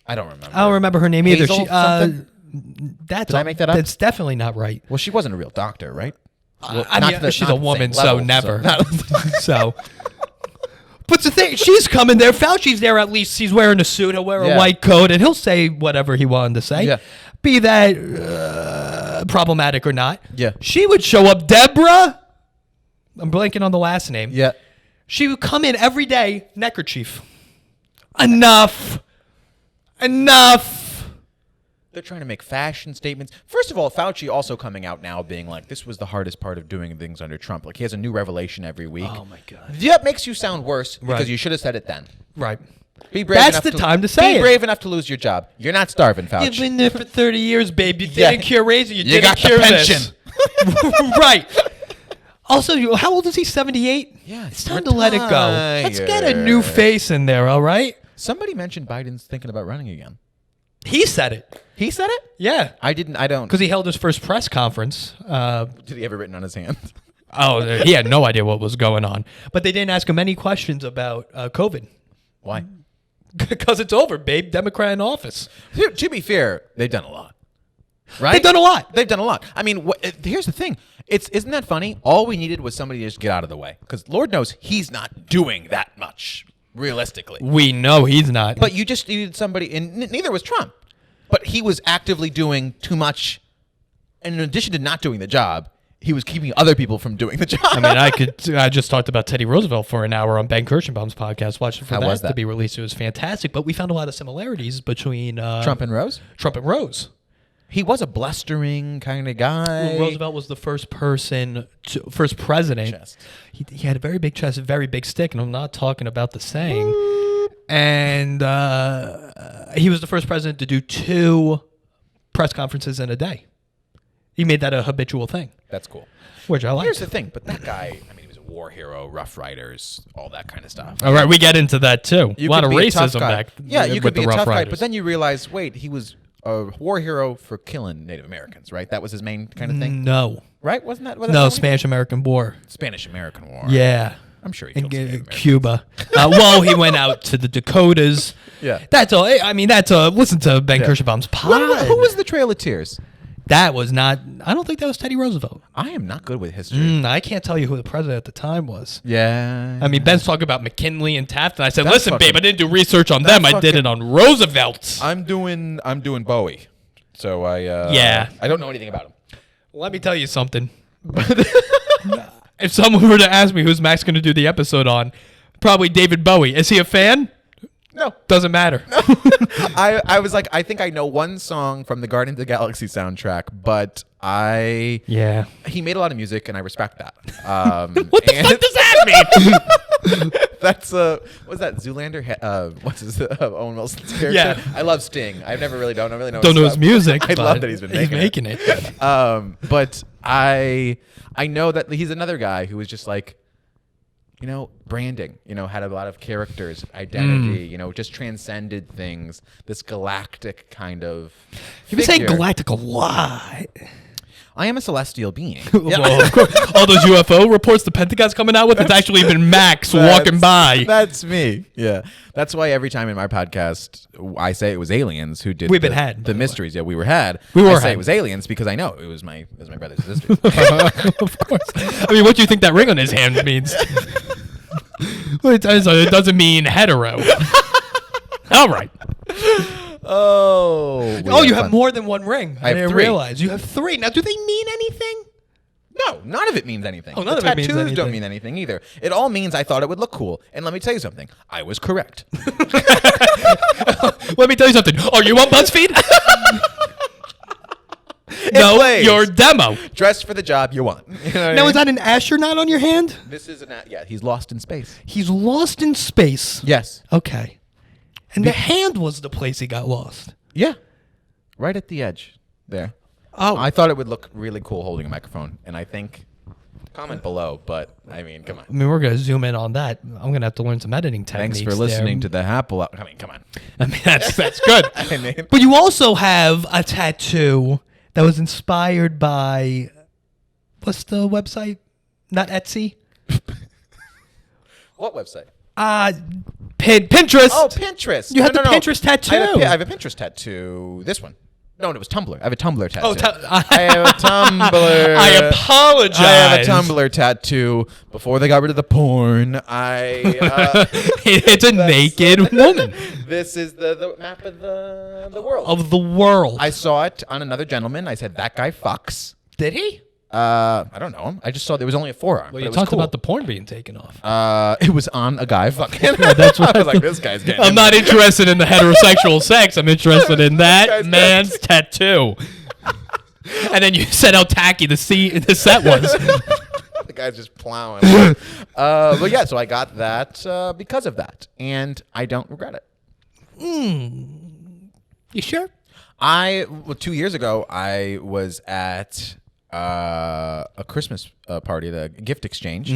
I don't remember. I don't remember her name either. Hazel something? Did I make that up? That's definitely not right. Well, she wasn't a real doctor, right? Well, I mean, she's a woman, so never. So. But the thing, she's coming there. Fauci's there at least. He's wearing a suit. He'll wear a white coat, and he'll say whatever he wanted to say. Yeah. Be that problematic or not. Yeah. She would show up. Deborah, I'm blanking on the last name. Yeah. She would come in every day, neckerchief. Enough. They're trying to make fashion statements. First of all, Fauci also coming out now being like, this was the hardest part of doing things under Trump. Like, he has a new revelation every week. Oh, my God. That makes you sound worse because you should have said it then. Right. Be brave That's the time to say it. Be brave enough to lose your job. You're not starving, Fauci. You've been there for 30 years, babe. You didn't cure razor. You didn't got cure the pension. this. Right. Also, how old is he? 78? Yeah. It's time to let it go. Let's get a new face in there, all right? Somebody mentioned Biden's thinking about running again. He said it. He said it? Yeah. I don't. Because he held his first press conference. Did he have it written on his hand? Oh, he had no idea what was going on. But they didn't ask him any questions about COVID. Why? Because it's over, babe. Democrat in office. To be fair, they've done a lot. Right? They've done a lot. They've done a lot. I mean, here's the thing. Isn't that funny? All we needed was somebody to just get out of the way. Because Lord knows he's not doing that much, realistically. We know he's not. But you just needed somebody, and neither was Trump. But he was actively doing too much. And in addition to not doing the job, he was keeping other people from doing the job. I mean, I just talked about Teddy Roosevelt for an hour on Ben Kirschenbaum's podcast. Watched it for that to be released. It was fantastic. But we found a lot of similarities between Trump and Rose. He was a blustering kind of guy. Well, Roosevelt was the first president. He had a very big chest, a very big stick, and I'm not talking about the saying. And he was the first president to do 2 press conferences in a day. He made that a habitual thing. That's cool. Which I like. Here's the thing, but that guy, I mean, he was a war hero, Rough Riders, all that kind of stuff. All right, we get into that too. A lot of racism back. Yeah, you could be a tough guy, Riders. but then you realize, wait, he was a war hero for killing Native Americans, right? That was his main kind of thing? No. Right? Wasn't that? No, Spanish-American War. Spanish-American War. Yeah. I'm sure he killed Cuba. Well, he went out to the Dakotas. Yeah. That's all. I mean, listen to Ben Kirschenbaum's pod. Who was the Trail of Tears? That was not. I don't think that was Teddy Roosevelt. I am not good with history. I can't tell you who the president at the time was. Yeah. I mean, Ben's talking about McKinley and Taft, and I said, That's "Listen, fucking- babe, I didn't do research on them. I did it on Roosevelt." I'm doing Bowie. So Yeah. I don't know anything about him. Let me tell you something. If someone were to ask me who's Max going to do the episode on, probably David Bowie. Is he a fan? No. Doesn't matter. I was like, I think I know one song from the Guardians of the Galaxy soundtrack, but Yeah. he made a lot of music, and I respect that. What the fuck does that mean? That's what's that Zoolander? What's his Owen Wilson's character? Yeah. I love Sting. I never really don't really know. Don't know his music. I but love that he's making it. But I know that he's another guy who was just like, branding, had a lot of characters, identity, just transcended things, this galactic kind of You've been saying figure. galactic a lot. I am a celestial being. Well, of course, all those UFO reports the Pentagon's coming out with, it's actually been Max walking by. That's me. Yeah. That's why every time in my podcast I say it was aliens who did the mysteries. Yeah, we were had. I say it was aliens because I know it was my brother's sister. Of course. I mean, what do you think that ring on his hand means? Well, it doesn't mean hetero. All right. Oh, you have more than one ring. I didn't 3. realize. You have 3. Now, do they mean anything? No, none of it means anything. Oh, none the of it means tattoos anything. don't mean anything either. It all means I thought it would look cool. And let me tell you something. I was correct. Let me tell you something. Are you on BuzzFeed? No, plays. your demo. Dressed for the job you want. You know what I Now, mean? is that an astronaut on your hand? This is he's lost in space. He's lost in space. Yes. Okay. And the hand was the place he got lost. Yeah. Right at the edge there. Oh. I thought it would look really cool holding a microphone. And I think, comment below, but I mean, come on. I mean, we're going to zoom in on that. I'm going to have to learn some editing techniques. Thanks for listening to the Apple. I mean, come on. I mean, that's good. I mean, But you also have a tattoo that was inspired by, what's the website? Not Etsy? what website? Pinterest. Oh, Pinterest. You have the Pinterest tattoo. I have a Pinterest tattoo. This one. No, it was Tumblr. I have a Tumblr tattoo. Oh, I have a Tumblr. I apologize. I have a Tumblr tattoo. Before they got rid of the porn, It's a naked woman. This is the map of the world. Of the world. I saw it on another gentleman. I said, that guy fucks. Did he? I don't know him. I just saw there was only a forearm. Well, but you it was talked cool. about the porn being taken off. It was on a guy fucking. Yeah, that's right. I was like, this guy's getting. I'm not interested in the heterosexual sex. I'm interested in that man's tattoo. And then you said how tacky the set was. The guy's just plowing. But yeah, so I got that because of that, and I don't regret it. You sure? 2 years ago, I was at a Christmas party, the gift exchange,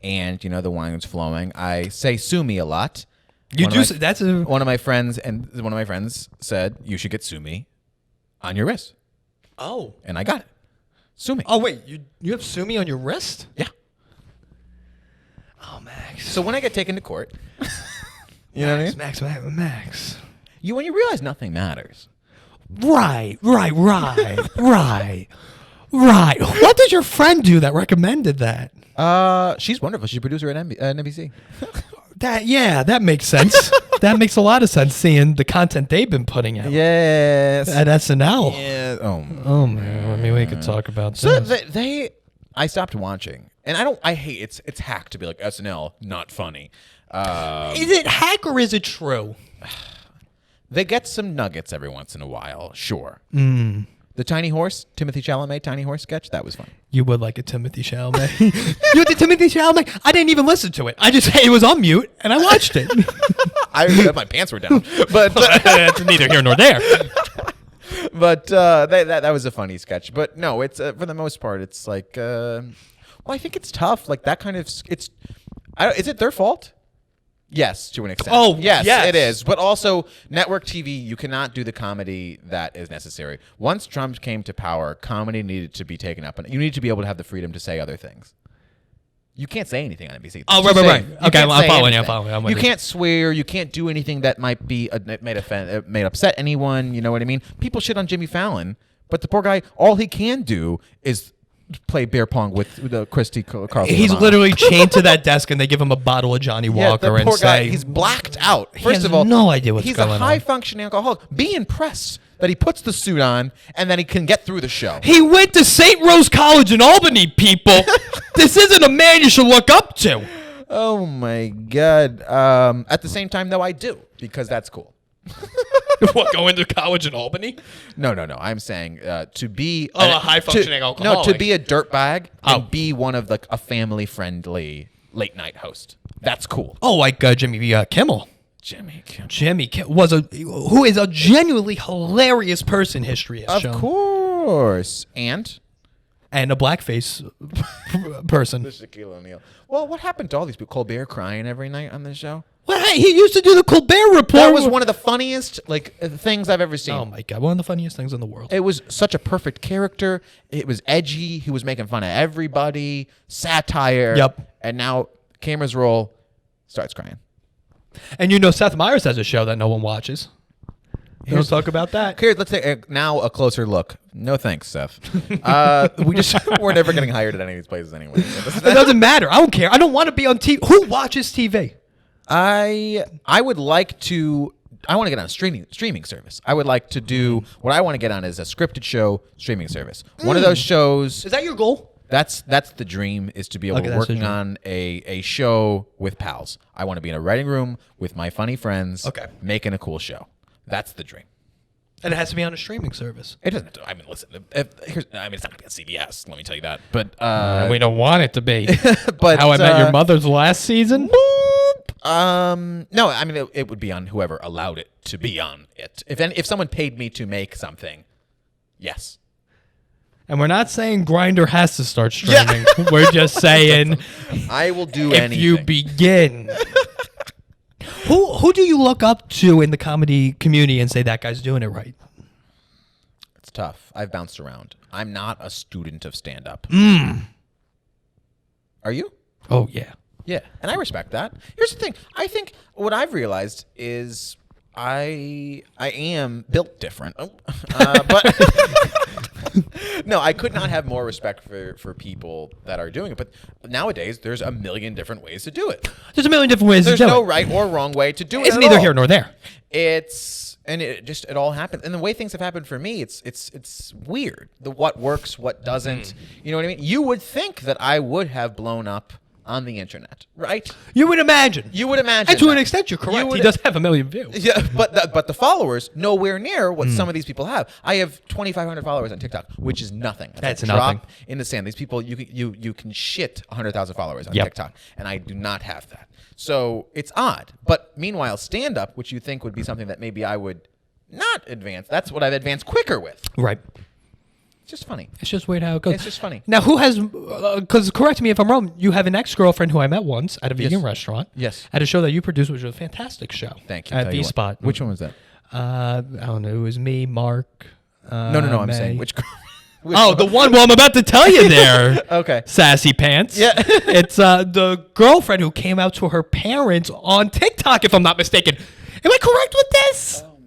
and the wine was flowing. I say "sue me" a lot. One of my friends said you should get "sue me" on your wrist. Oh, and I got it. Sue me. Oh wait, you have "sue me" on your wrist? Yeah. Oh, Max. So when I get taken to court, you know what I mean? Max. When you realize nothing matters. Right. What did your friend do that recommended that? She's wonderful. She's a producer at NBC. That makes sense. That makes a lot of sense, seeing the content they've been putting out. Yes. At SNL. Yeah. Oh man. I mean, we could talk about so this. I stopped watching, and I hate it's hack to be like SNL not funny. Is it hack or is it true? They get some nuggets every once in a while, sure. The Tiny Horse, Timothy Chalamet Tiny Horse sketch, that was fun. You would like a Timothy Chalamet. You did Timothy Chalamet? I didn't even listen to it. It was on mute, and I watched it. My pants were down, but that's neither here nor there. But that was a funny sketch. But no, it's for the most part, it's like, I think it's tough. Like that kind of, is it their fault? Yes, to an extent. Oh, yes, yes, it is. But also, network TV, you cannot do the comedy that is necessary. Once Trump came to power, comedy needed to be taken up, and you need to be able to have the freedom to say other things. You can't say anything on NBC. Oh, right. Okay, I'm following. You can't swear. You can't do anything that might be may upset anyone. You know what I mean? People shit on Jimmy Fallon, But the poor guy, all he can do is play beer pong with the Christy Carlson. He's literally chained to that desk, and they give him a bottle of Johnny Walker the and poor guy, say, he's blacked out. He First has of all, no idea what's he's going a on. high-functioning alcoholic. Be impressed that he puts the suit on and then he can get through the show. He went to St. Rose College in Albany, people. This isn't a man you should look up to. Oh, my God. At the same time, though, I do, because that's cool. What, going to college in Albany? No. I'm saying to be a high-functioning alcoholic. No, to be a dirtbag and be one of a family-friendly late-night host. That's cool. Oh, like Jimmy Kimmel. Jimmy Kimmel who is a genuinely hilarious person. History has shown. Of course, and a blackface person. Shaquille O'Neal. Well, what happened to all these people? Colbert crying every night on the show. Well, hey, he used to do the Colbert Report. That was one of the funniest things I've ever seen. Oh my God, one of the funniest things in the world. It was such a perfect character. It was edgy. He was making fun of everybody. Satire. Yep. And now cameras roll. Starts crying. And Seth Meyers has a show that no one watches. Let's talk about that. Here, let's take now a closer look. No thanks, Seth. We're never getting hired at any of these places anyway. It doesn't matter. I don't care. I don't want to be on TV. Who watches TV? I would like to. I want to get on a streaming service. I would like to do what I want to get on is a scripted show streaming service. One of those shows. Is that your goal? That's the dream, is to be able to working on a show with pals. I want to be in a writing room with my funny friends, making a cool show. That's the dream. And it has to be on a streaming service. It doesn't. I mean, listen. It's not going to be on CBS. Let me tell you that. But we don't want it to be. But How I Met Your Mother's last season. No, I mean it would be on whoever allowed it to be on it. If someone paid me to make something, yes. And we're not saying Grindr has to start streaming. Yeah. We're just saying I will do if anything. you begin. Who do you look up to in the comedy community and say that guy's doing it right? It's tough. I've bounced around. I'm not a student of stand-up. Are you? Oh, yeah. Yeah, and I respect that. Here's the thing. I think what I've realized is I am built different. But no, I could not have more respect for people that are doing it. But nowadays, there's a million different ways to do it. There's a million different ways to do it. There's no right or wrong way to do it. It's neither here nor there. It all happens. And the way things have happened for me, it's weird. What works, what doesn't. You know what I mean? You would think that I would have blown up on the internet, right? You would imagine. And to an extent, you're correct. He does have a million views. Yeah, but the followers nowhere near what some of these people have. I have 2,500 followers on TikTok, which is nothing. That's a nothing. Drop in the sand. These people, you can shit 100,000 followers on TikTok, and I do not have that. So it's odd. But meanwhile, stand-up, which you think would be something that maybe I would not advance, that's what I've advanced quicker with. Right. It's just funny. It's just weird how it goes. It's just funny. Now, who has, because correct me if I'm wrong, you have an ex-girlfriend who I met once at a vegan restaurant. Yes. At a show that you produced, which was a fantastic show. Thank you. At V-Spot. Which one was that? I don't know. It was me, Mark. No. I'm saying which girl. The one. Well, I'm about to tell you there. Okay. Sassy pants. Yeah. It's the girlfriend who came out to her parents on TikTok, if I'm not mistaken. Am I correct with this? Oh my God.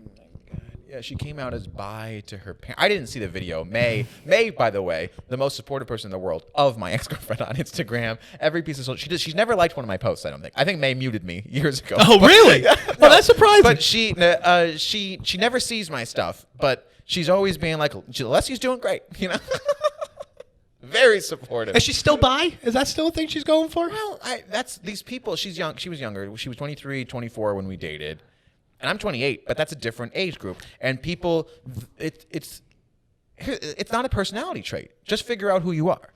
Yeah, she came out as bi to her parents. I didn't see the video. May, by the way, the most supportive person in the world of my ex-girlfriend on Instagram. Every piece of social, she's never liked one of my posts. I don't think. I think May muted me years ago. Oh, really? Well, that's surprising. But she never sees my stuff. But she's always being like, Leslie's doing great, you know. Very supportive. Is she still bi? Is that still a thing she's going for? Well, that's these people. She's young. She was younger. She was 23, 24 when we dated. And I'm 28, but that's a different age group. And people, it's not a personality trait. Just figure out who you are.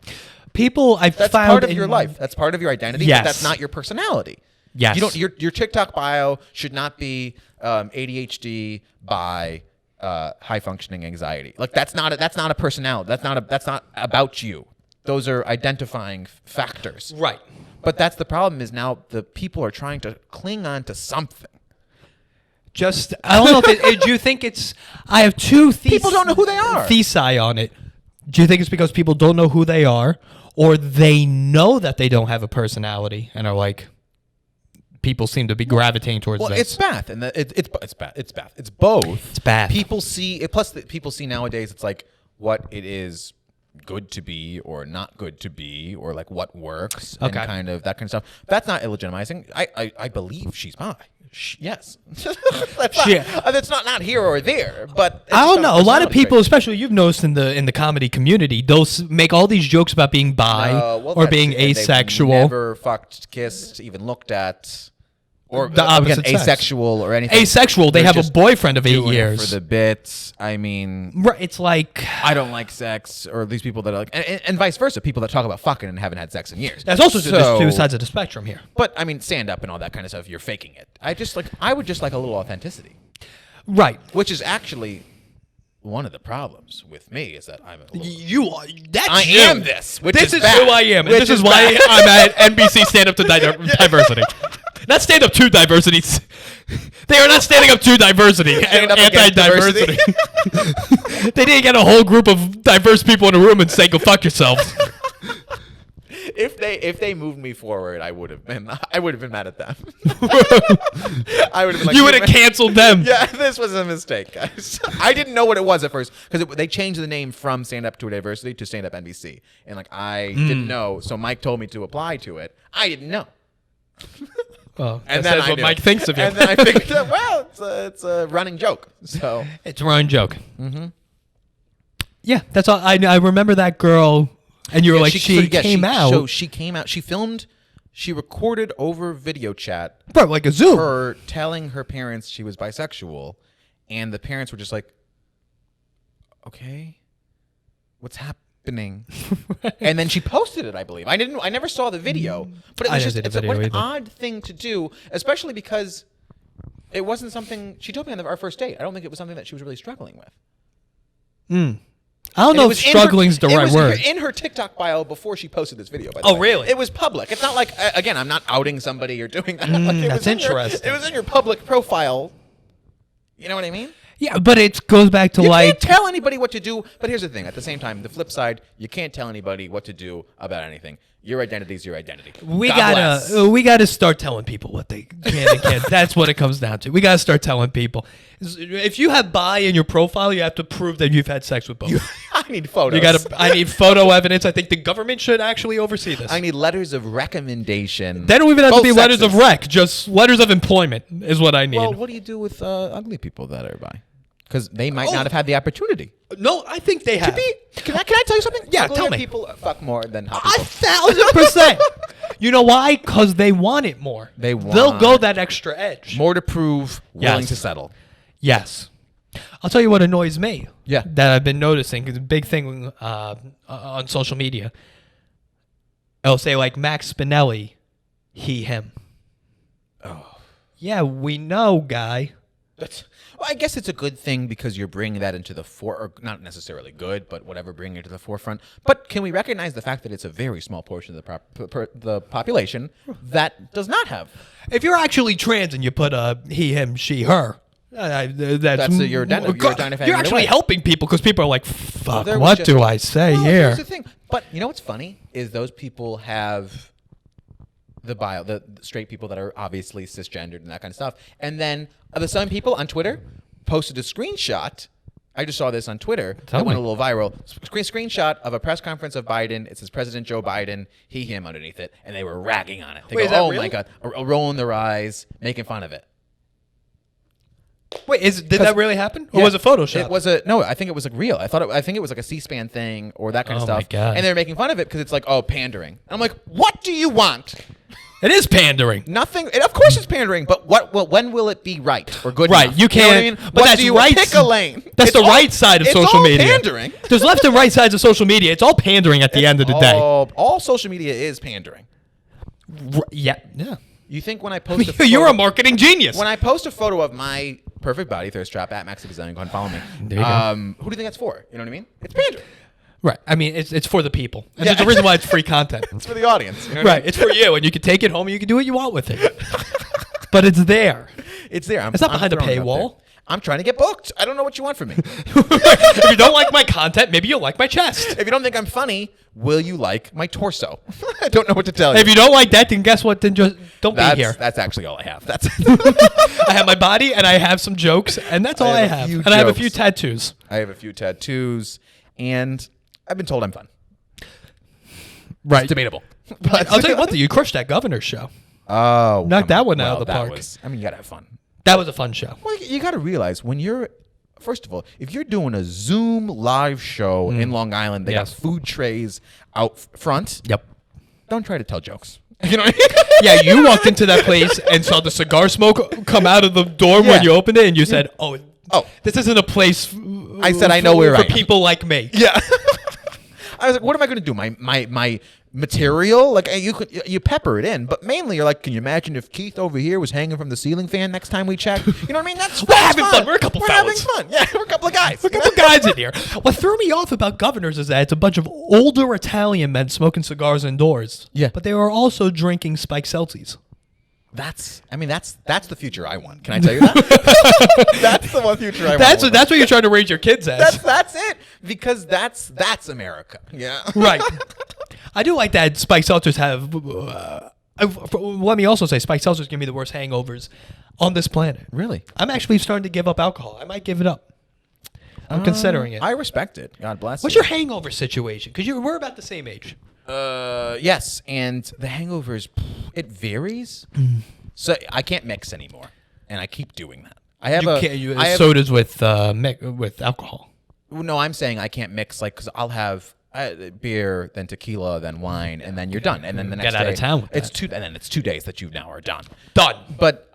That's part of your life. That's part of your identity. Yes. But that's not your personality. Yes. You don't. Your TikTok bio should not be ADHD by high functioning anxiety. Like that's not a personality. That's not about you. Those are identifying factors. Right. But that's the problem. Is now the people are trying to cling on to something. I don't know do you think it's, I have two people don't know who they are. Thesis on it. Do you think it's because people don't know who they are, or they know that they don't have a personality and are like, people seem to be gravitating towards this? Well, it's both, and it's both. It's both. It's bad. People see it. Plus, people see nowadays. It's like what it is good to be or not good to be, or like what works and kind of that kind of stuff. That's not illegitimizing. I believe she's bi. Yes. That's not here or there, but I don't know. A lot of people, especially you've noticed in the comedy community, they'll make all these jokes about being bi or being asexual. Never fucked, kissed, even looked at. Or the opposite again, asexual or anything. Asexual. They have a boyfriend of 8 years. For the bits. I mean, right, it's like I don't like sex, or these people that are like, and vice versa. People that talk about fucking and haven't had sex in years. That's also there's two sides of the spectrum here. But I mean, stand up and all that kind of stuff. You're faking it. I would just like a little authenticity. Right. Which is actually one of the problems with me is that I'm I am this. This is who I am. And this is why I'm at NBC Stand Up to Diversity. Not stand up to diversity. They are not standing up to diversity. Anti-diversity. They didn't get a whole group of diverse people in a room and say, "Go fuck yourselves." If they moved me forward, I would have been mad at them. I would have been like, you would have canceled them. Yeah, this was a mistake, guys. I didn't know what it was at first because they changed the name from Stand Up to Diversity to Stand Up NBC, and like I didn't know, so Mike told me to apply to it. I didn't know. Well, and that's what Mike thinks of you. And then I figured out, well, it's a running joke. So it's a running joke. Mm-hmm. Yeah, that's all. I remember that girl, and you were like, she came out. So she came out. She filmed. She recorded over video chat, bro, like a Zoom. Her telling her parents she was bisexual, and the parents were just like, "Okay, what's happening?" And then she posted it, I believe. I never saw the video, but it was just an odd thing to do, especially because it wasn't something she told me on our first date. I don't think it was something that she was really struggling with. I don't know if struggling is the right word. It was in her TikTok bio before she posted this video, by the way. Oh, really? It was public. It's not like, again, I'm not outing somebody or doing that. That's interesting. It was in your public profile. You know what I mean? Yeah, but it goes back to you can't tell anybody what to do. But here's the thing. At the same time, the flip side, you can't tell anybody what to do about anything. Your identity is your identity. We gotta start telling people what they can and can't. That's what it comes down to. We gotta start telling people. If you have bi in your profile, you have to prove that you've had sex with both. I need photos. I need photo evidence. I think the government should actually oversee this. I need letters of recommendation. They don't even have to be letters of rec. Just letters of employment is what I need. Well, what do you do with ugly people that are bi? Because they might not have had the opportunity. No, I think they have. Can I tell you something? Yeah, tell me. People fuck more than hot people. 1,000%. You know why? Because they want it more. They'll go that extra edge. More to prove, willing to settle. Yes. I'll tell you what annoys me. Yeah. That I've been noticing. It's a big thing on social media. It'll say like Max Spinelli, he, him. Oh. Yeah, we know, guy. Well, I guess it's a good thing because you're bringing that into the or not necessarily good, but whatever, bringing it to the forefront. But can we recognize the fact that it's a very small portion of the population that does not have? If you're actually trans and you put a he, him, she, her, that's your identifying. You're actually helping people because people are like, fuck, what do I say here? Here's the thing. But you know what's funny is those people have the straight people that are obviously cisgendered and that kind of stuff. And then the same people on Twitter posted a screenshot. I just saw this on Twitter. That went a little viral. Screenshot of a press conference of Biden. It says President Joe Biden, he, him underneath it. And they were ragging on it. They go, oh, my God. Rolling their eyes, making fun of it. Wait, did that really happen? Or was it Photoshop? It was no, I think it was like real. I think it was like a C-SPAN thing or that kind of stuff. My God. And they were making fun of it because it's like, oh, pandering. And I'm like, what do you want? It is pandering. Nothing. Of course, it's pandering. But when will it be right or good? Right. Enough? You can't. You know what I mean? But that's right. Pick a lane. That's the right side of social media. It's all pandering. There's left and right sides of social media. It's all pandering at the end of the day. All social media is pandering. Yeah. You think when I post a photo, you're a marketing genius. When I post a photo of my perfect body thirst trap at Max Design, go and follow me. Who do you think that's for? You know what I mean? It's pandering. Right. I mean, it's for the people. And there's a reason why it's free content. It's for the audience. You know right. I mean? It's for you, and you can take it home and you can do what you want with it. But it's there. It's there. It's not behind a paywall. I'm trying to get booked. I don't know what you want from me. If you don't like my content, maybe you'll like my chest. If you don't think I'm funny, will you like my torso? I don't know what to tell you. If you don't like that, then guess what? Then just don't be here. That's actually all I have. I have my body and I have some jokes, and that's all I have. And I have a few tattoos. I have a few tattoos. and I've been told I'm fun. Right. It's debatable. But I'll tell you one thing. You crushed that Governor's show. Oh, Knocked that one out of the park. You gotta have fun. That was a fun show. Well, you gotta realize when you're, first of all, if you're doing a Zoom live show in Long Island, they got food trays out front. Yep. Don't try to tell jokes. You know what I mean? Yeah, you walked into that place and saw the cigar smoke come out of the dorm when you opened it, and you said, "Oh, this isn't a place." I said, "I know where I am." For people like me. Yeah. I was like, what am I going to do? My material? Like, you pepper it in, but mainly you're like, can you imagine if Keith over here was hanging from the ceiling fan next time we check? You know what I mean? We're having fun. We're a couple fellas. Having fun. Yeah, we're a couple of guys. We're a couple guys in here. What threw me off about Governors is that it's a bunch of older Italian men smoking cigars indoors. Yeah. But they were also drinking Spike Celsius. That's the future I want. Can I tell you that? That's the one future I want. That's what you're trying to raise your kids as. That's it. Because that's America. Yeah. Right. I do like that Spike Seltzers have. Let me also say, Spike Seltzers give me the worst hangovers on this planet. Really? I'm actually starting to give up alcohol. I might give it up. I'm considering it. I respect it. God bless. What's your hangover situation? Because we're about the same age. Yes, and the hangovers, it varies. So I can't mix anymore, and I keep doing that. I have sodas with alcohol. No, I'm saying I can't mix, like, because I'll have beer, then tequila, then wine, and then you're done. And then the next Get out day, of town with it's that. and then it's 2 days that you now are done. Done. But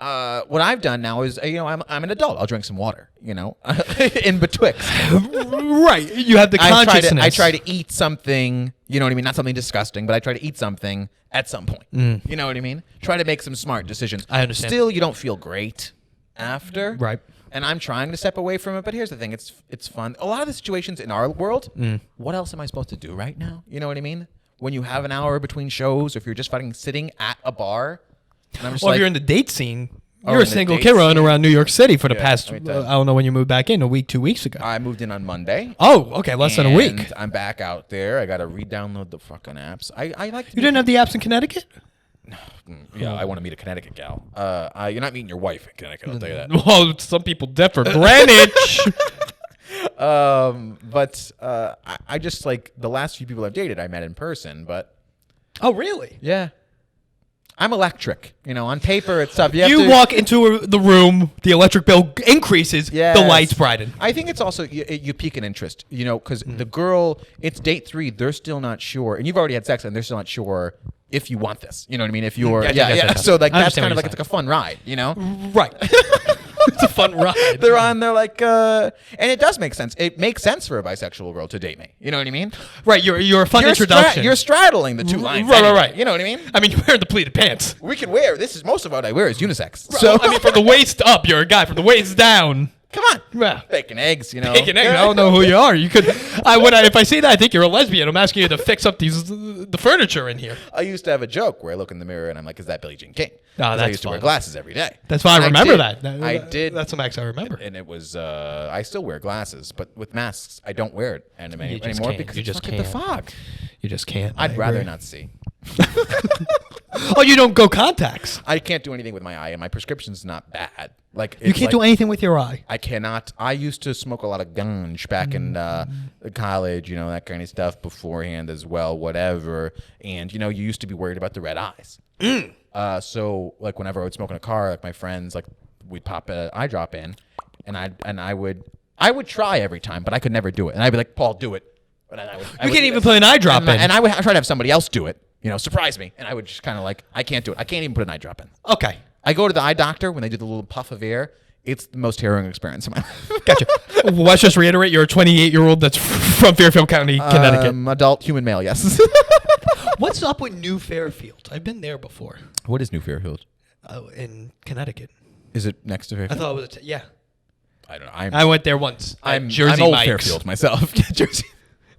what I've done now is, I'm an adult. I'll drink some water, in betwixt. Right. You have the consciousness. I try to eat something, you know what I mean? Not something disgusting, but I try to eat something at some point. You know what I mean? Try to make some smart decisions. I understand. Still, you don't feel great after. Right. And I'm trying to step away from it, but here's the thing: it's fun. A lot of the situations in our world, what else am I supposed to do right now? You know what I mean? When you have an hour between shows, or if you're just fucking sitting at a bar, and I'm just if you're in the date scene, you're in a the single date kid running scene. around New York City for the past. let me I tell you. don't know when you moved back in. 2 weeks ago. I moved in on Monday. Oh, okay, less than a week. And I'm back out there. I got to re-download the fucking apps. I like. You didn't have the apps in Connecticut? Yeah, I want to meet a Connecticut gal. You're not meeting your wife in Connecticut. I'll tell you that. Well, some people differ. Greenwich. But I just, like, the last few people I've dated, I met in person. But Oh, really? yeah, I'm electric. On paper it's tough. You walk into the room, the electric bill increases, Yes. the lights brighten. I think it's also you pique an interest. Because the girl, it's date 3. They're still not sure, and you've already had sex, and they're still not sure if you want this. You know what I mean? If you're, Gotcha. So, like, I that's understand kind of what like, you're it's like a fun ride. Right. It's a fun ride. They're like, and it does make sense. It makes sense for a bisexual girl to date me. You know what I mean? Right, you're a fun introduction. You're straddling the two lines. Right. You know what I mean? I mean, you're wearing the pleated pants. We can wear, most of what I wear is unisex. So I mean, from the waist up, you're a guy. From the waist down, come on. Yeah. Bacon eggs, Bacon eggs. I don't know who you are. You could. If I say that, I think you're a lesbian. I'm asking you to fix up the furniture in here. I used to have a joke where I look in the mirror and I'm like, is that Billie Jean King? Oh, 'Cause that's I used to wear fun. glasses every day. That's why I remember that. I did. That's some acts I remember. And it was, I still wear glasses, but with masks, I don't wear it anymore can't. because You it's just fucking the can't. fog. You just can't. I'd rather not see. Oh, you don't go contacts. I can't do anything with my eye, and my prescription's not bad. Like, You can't do anything with your eye. I cannot. I used to smoke a lot of ganj back in college, that kind of stuff beforehand as well, whatever. And, you used to be worried about the red eyes. So, like, whenever I would smoke in a car, like, my friends, like, we'd pop an eye drop in, and I would try every time, but I could never do it. And I'd be like, Paul, do it. But then You can't even put an eye drop in. And I would try to have somebody else do it, surprise me. And I would just kind of like, I can't do it. I can't even put an eye drop in. Okay. I go to the eye doctor when they do the little puff of air. It's the most harrowing experience of my life. Gotcha. Well, let's just reiterate, you're a 28-year-old that's from Fairfield County, Connecticut. Adult human male, yes. What's up with New Fairfield? I've been there before. What is New Fairfield? In Connecticut. Is it next to I Fairfield? thought it was yeah. I don't know. I went there once. I'm Jersey old Mike's. Fairfield myself. Jersey.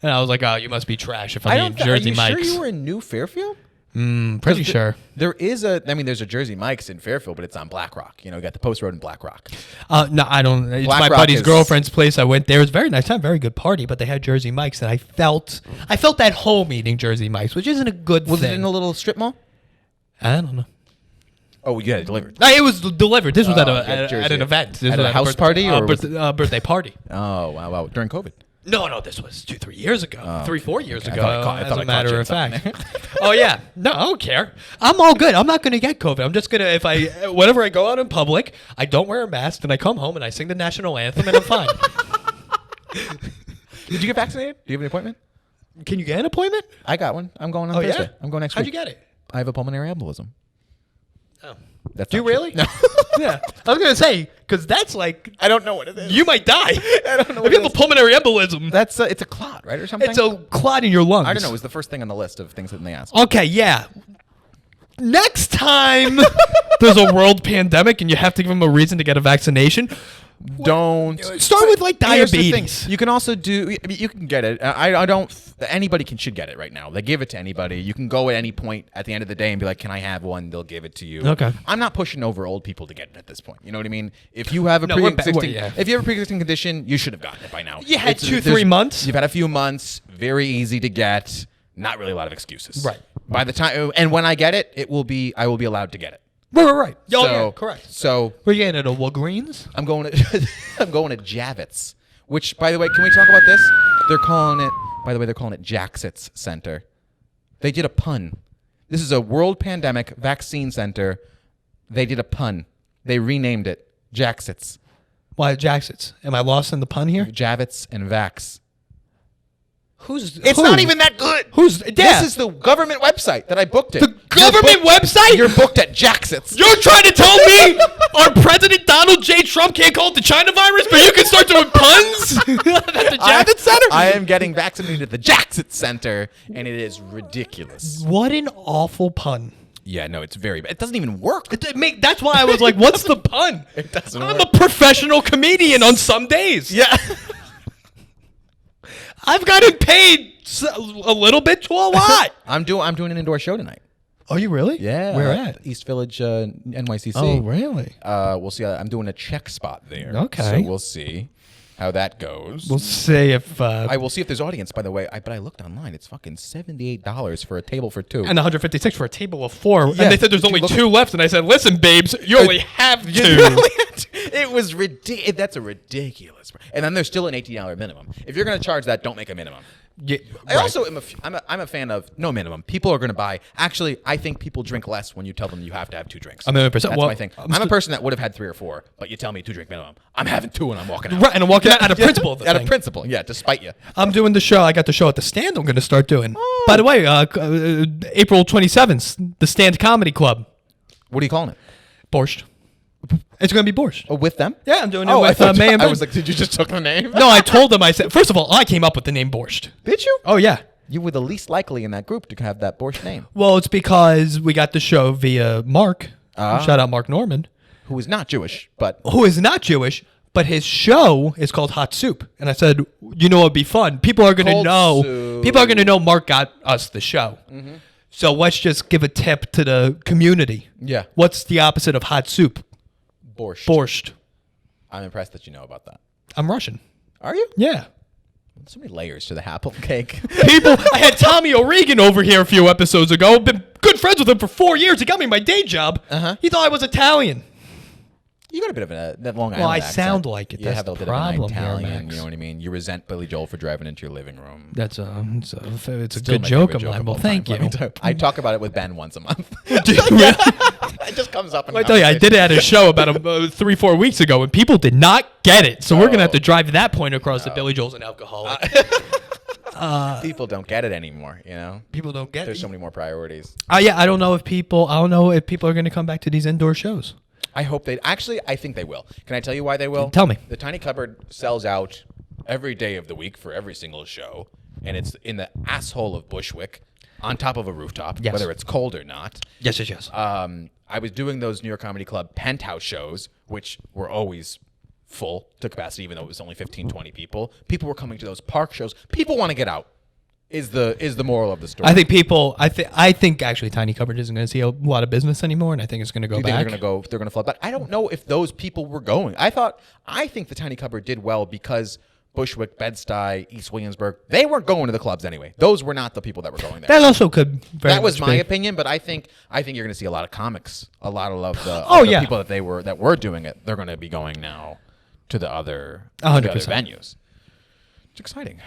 And I was like, oh, you must be trash if I I'm don't. eating Jersey Are you Mike's. sure you were in New Fairfield? Pretty sure. There is there's a Jersey Mike's in Fairfield, but it's on Black Rock. You got the Post Road in Black Rock. No, I don't. It's Black my Rock buddy's is- girlfriend's place. I went there. It was a very nice time, very good party, but they had Jersey Mike's, and I felt at home eating Jersey Mike's, which isn't a good Was thing. it in a little strip mall? I don't know. Oh, you got it delivered. No, it was delivered. This was Oh, at yeah, at Jersey. an event. This At was a house party or was birthday party. Oh, wow. During COVID. No, this was 2-3 years ago. 3-4 years ago, I thought as I a matter caught you of fact. something. Oh, yeah. No, I don't care. I'm all good. I'm not going to get COVID. I'm just going to, whenever I go out in public, I don't wear a mask, and I come home and I sing the national anthem, and I'm fine. Did you get vaccinated? Do you have an appointment? Can you get an appointment? I got one. I'm going on Oh, Thursday. yeah? I'm going next How'd week. you get it? I have a pulmonary embolism. Oh. That's Do you not true. really? No. Yeah. I was going to say, because that's like, I don't know what it is. you might die. I don't know If what you it have a is. pulmonary embolism, That's it's a clot, right, or something? it's a clot in your lungs. I don't know. It was the first thing on the list of things that they asked. Okay, yeah. Next time there's a world pandemic and you have to give them a reason to get a vaccination, Don't start with like Here's the thing. diabetes. You can also do. You can get it. I don't. Anybody should get it right now. They give it to anybody. You can go at any point at the end of the day and be like, "Can I have one?" They'll give it to you. Okay. I'm not pushing over old people to get it at this point. You know what I mean? If you have a No, we're pre-existing, yeah. if you have a pre-existing condition, you should have gotten it by now. You had It's- 2-3 there's- months. You've had a few months. Very easy to get. Not really a lot of excuses. Right. By the time and when I get it, I will be allowed to get it. Right. Oh, So- yeah, correct. So We're getting at a Walgreens? I'm going to I'm going to Javits, which, by the way, can we talk about this? They're calling it Jaxits Center. They did a pun. This is a world pandemic vaccine center. They did a pun. They renamed it Jaxits. Why, Jackson's? Am I lost in the pun here? Javits and Vax. It's not even that good. Who's This is the government website that I booked it. The government website? You're booked at Jaxits. You're trying to tell me our President Donald J. Trump can't call it the China virus, but you can start doing puns at the Javits Center? I am getting vaccinated at the Jaxits Center, and it is ridiculous. What an awful pun. Yeah, no, it's very bad. It doesn't even work. That's why I was like, what's the pun? It doesn't I'm work. a professional comedian on some days. Yeah. I've gotten paid a little bit to a lot. I'm doing an indoor show tonight. Are you really? Yeah. Where at? East Village, NYCC. Oh, really? We'll see. I'm doing a check spot there. Okay. So we'll see how that goes. We'll see if... I will see if there's audience, by the way. But I looked online. It's fucking $78 for a table for two. and 156 for a table of 4. Yeah. And they said there's Did you only look- 2 left. And I said, listen, babes, you only have 2. It was ridiculous. That's a ridiculous. And then there's still an $18 minimum. If you're going to charge that, don't make a minimum. Yeah, I also am I'm a fan of no minimum. People are going to buy. Actually, I think people drink less when you tell them you have to have 2 drinks. I'm 100%. That's Well, my thing. I'm a person that would have had 3 or 4, but you tell me 2-drink minimum. I'm having 2 and I'm walking out. Right, and I'm walking out of principle of the Out thing. of principle, yeah, to spite you. I'm doing the show. I got the show at the Stand. I'm going to start doing. By the way, April 27th, the Stand Comedy Club. What are you calling it? Borscht. It's going to be borscht. Oh, with them? Yeah, I'm doing it Oh, with I thought May and I Ben. was like, did you just took the name? No, I told them. I said, first of all, I came up with the name borscht. Did you? Oh yeah. You were the least likely in that group to have that Borscht name. Well, it's because we got the show via Mark. Shout out Mark Norman, Who is not Jewish, but who is not Jewish, but his show is called Hot Soup. And I said, you know, it'd be fun. People are going to Cold know. soup. People are going to know Mark got us the show. So let's just give a tip to the community. Yeah. What's the opposite of hot soup? Borscht. Borscht. I'm impressed that you know about that. I'm Russian. Are you? Yeah. So many layers to the apple cake. People, I had Tommy O'Regan over here a few episodes ago. Been good friends with him for 4 years. He got me my day job. He thought I was Italian. You got a bit of that Long Island Well, I accent. sound like it. You That's have a the bit problem of an here, Italian, Max. you know what I mean? You resent Billy Joel for driving into your living room. That's it's a Still good my joke favorite of mine. of Well, all thank time. you. Let me I talk about it with Ben once a month. Do you really? It just comes up. In I tell you, I did it at a show about 3-4 weeks ago, and people did not get it. So we're gonna have to drive that point across that Billy Joel's an alcoholic. People don't get it anymore. You know, People don't get there's it. so many more priorities. Yeah, I don't know if people are gonna come back to these indoor shows. I hope they actually. I think they will. Can I tell you why they will? Tell me. The Tiny Cupboard sells out every day of the week for every single show, and it's in the asshole of Bushwick, on top of a rooftop, Yes. whether it's cold or not. Yes. I was doing those New York Comedy Club penthouse shows, which were always full to capacity, even though it was only 15, 20 people. People were coming to those park shows. People want to get out. Is the moral of the story? I think people. I think actually Tiny Cupboard isn't going to see a lot of business anymore, and I think it's going to go You think back. they're gonna flood. But I don't know if those people were going. I think the Tiny Cupboard did well because Bushwick, Bed-Stuy, East Williamsburg, they weren't going to the clubs anyway. Those were not the people that were going there. That also could. Very That was much my be. opinion, but I think you're going to see a lot of comics, a lot of the yeah. people that were doing it. They're going to be going now to the other 100%. venues. It's exciting.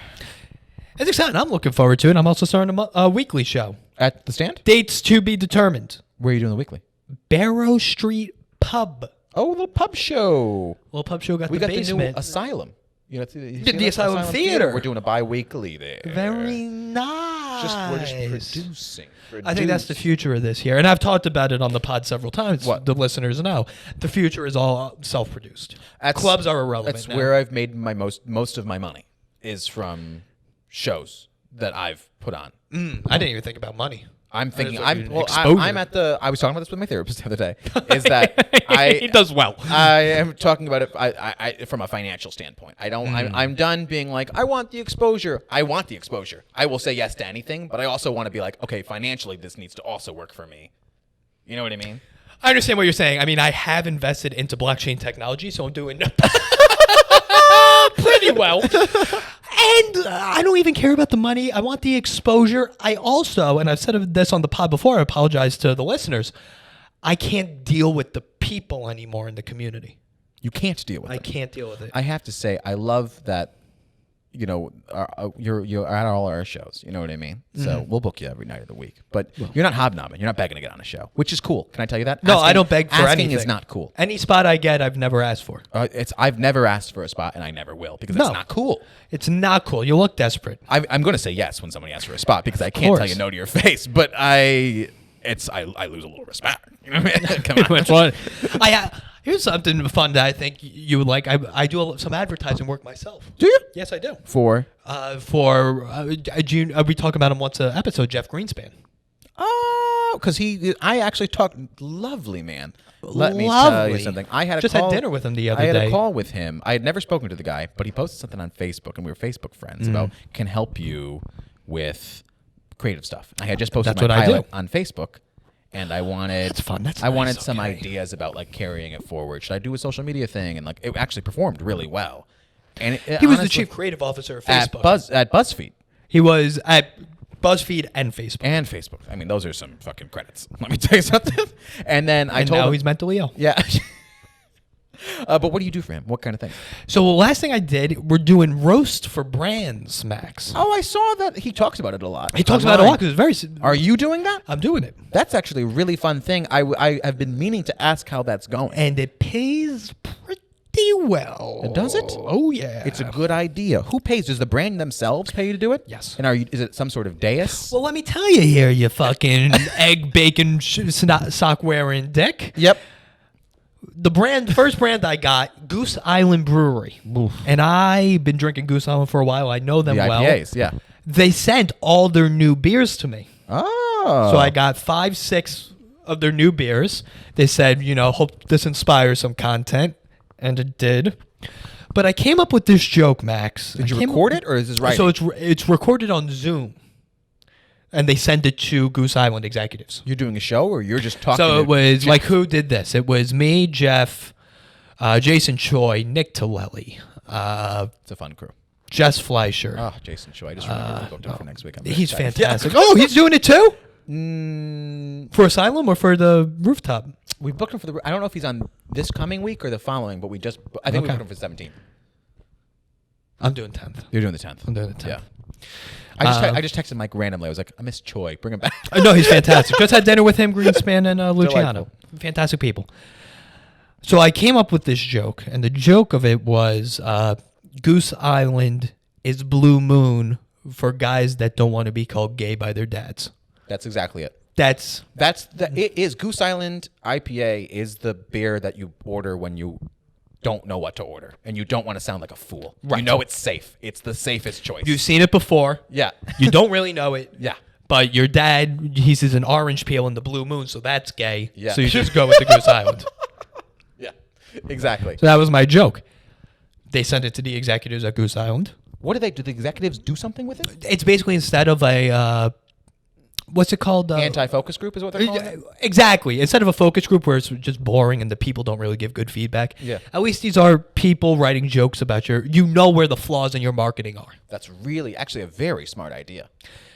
It's exciting. I'm looking forward to it. I'm also starting a weekly show. At the stand? Dates to be determined. Where are you doing the weekly? Barrow Street Pub. Oh, the pub show. Well, pub show got We the got basement. the new Asylum. You know, The Asylum Theater. We're doing a bi-weekly there. Very nice. We're just producing. I think that's the future of this here. And I've talked about it on the pod several times. What? The listeners know. The future is all self-produced. Clubs are irrelevant That's now. where I've made my most of my money is from shows that I've put on. I didn't even think about money. I'm thinking. I I'm was at the. I was talking about this with my therapist the other day. Is that He does well. I am talking about it. I from a financial standpoint. I don't. I'm done being like I want the exposure. I want the exposure. I will say yes to anything, but I also want to be like, okay, financially, this needs to also work for me. You know what I mean? I understand what you're saying. I mean, I have invested into blockchain technology, so I'm doing pretty well. And I don't even care about the money. I want the exposure. I also, and I've said this on the pod before, I apologize to the listeners, I can't deal with the people anymore in the community. You can't deal with it. I can't deal with it. I have to say, I love that. You know, you're at all our shows. You know what I mean? So we'll book you every night of the week. But you're not hobnobbing. You're not begging to get on a show, which is cool. Can I tell you that? No, I don't beg for asking anything. is not cool. Any spot I get, I've never asked for. I've never asked for a spot, and I never will because it's not cool. It's not cool. You look desperate. I'm going to say yes when somebody asks for a spot because I can't tell you no to your face. But I lose a little respect. You know what I mean? Come on. Which one? Here's something fun that I think you would like. I do some advertising work myself. Do you? Yes, I do. For we talk about him once an episode, Jeff Greenspan. Oh, because I actually talked. Lovely man. Let me tell you something. I had had dinner with him the other day. I had a call with him. I had never spoken to the guy, but he posted something on Facebook, and we were Facebook friends about can help you with creative stuff. I had just posted my pilot on Facebook. And I wanted some ideas about like carrying it forward. Should I do a social media thing? And like it actually performed really well. And he was the chief creative officer of Facebook at BuzzFeed. He was at BuzzFeed and Facebook. I mean, those are some fucking credits. Let me tell you something. And then I told him he's mentally ill. Yeah. But what do you do for him? What kind of thing? So the last thing I did, we're doing roast for brands, Max. Oh, I saw that. He talks about it a lot. He talks about it a lot because it's very. Are you doing that? I'm doing it. That's actually a really fun thing. I have been meaning to ask how that's going. And it pays pretty well. Does it? Oh, yeah. It's a good idea. Who pays? Does the brand themselves pay you to do it? Yes. And is it some sort of dais? Well, let me tell you here, you fucking egg, bacon, sock wearing dick. Yep. The first brand I got, Goose Island Brewery. Oof. And I've been drinking Goose Island for a while. I know them well. IPAs, yeah. They sent all their new beers to me. Oh. So I got 5-6 of their new beers. They said, hope this inspires some content. And it did. But I came up with this joke, Max. Did you record it or is this writing? So it's recorded on Zoom. And they send it to Goose Island executives. You're doing a show or you're just talking So it was Jeff? like, who did this? It was me, Jeff, Jason Choi, Nick Tillelli. It's a fun crew. Jess Fleischer. Oh, Jason Choi. I just remember we'll go to it for next week. He's fantastic. Yeah. Oh, he's doing it too? For Asylum or for the rooftop? We booked him for I don't know if he's on this coming week or the following, but I think we booked him for 17th. I'm doing 10th. You're doing the 10th. I'm doing the 10th. Yeah. I just texted Mike randomly. I was like, I miss Choi. Bring him back. No, he's fantastic. Just had dinner with him, Greenspan, and Luciano. Delightful. Fantastic people. So I came up with this joke, and the joke of it was Goose Island is Blue Moon for guys that don't want to be called gay by their dads. That's exactly it. It is Goose Island IPA is the beer that you order when you don't know what to order and you don't want to sound like a fool. Right. You know it's safe. It's the safest choice. You've seen it before. Yeah. You don't really know it. Yeah. But your dad, he sees an orange peel in the Blue Moon, so that's gay. Yeah. So you just go with the Goose Island. Yeah. Exactly. So that was my joke. They sent it to the executives at Goose Island. What do they do? The executives do something with it? It's basically instead of a what's it called? Anti-focus group is what they're calling it? Exactly. Instead of a focus group where it's just boring and the people don't really give good feedback. Yeah. At least these are people writing jokes about where the flaws in your marketing are. That's really actually a very smart idea.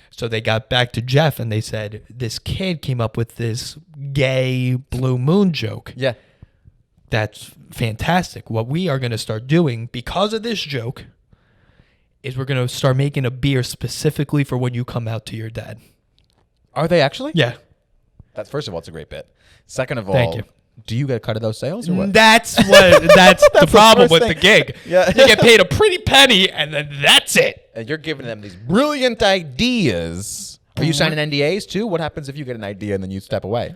So they got back to Jeff and they said, this kid came up with this gay Blue Moon joke. Yeah. That's fantastic. What we are going to start doing because of this joke is we're going to start making a beer specifically for when you come out to your dad. Are they actually? Yeah. That's first of all, it's a great bit. Second of Thank all, you. do you get a cut of those sales or what? That's the problem first with thing. the gig. Yeah. You get paid a pretty penny, and then that's it. And you're giving them these brilliant ideas. Are you signing NDAs too? What happens if you get an idea and then you step away?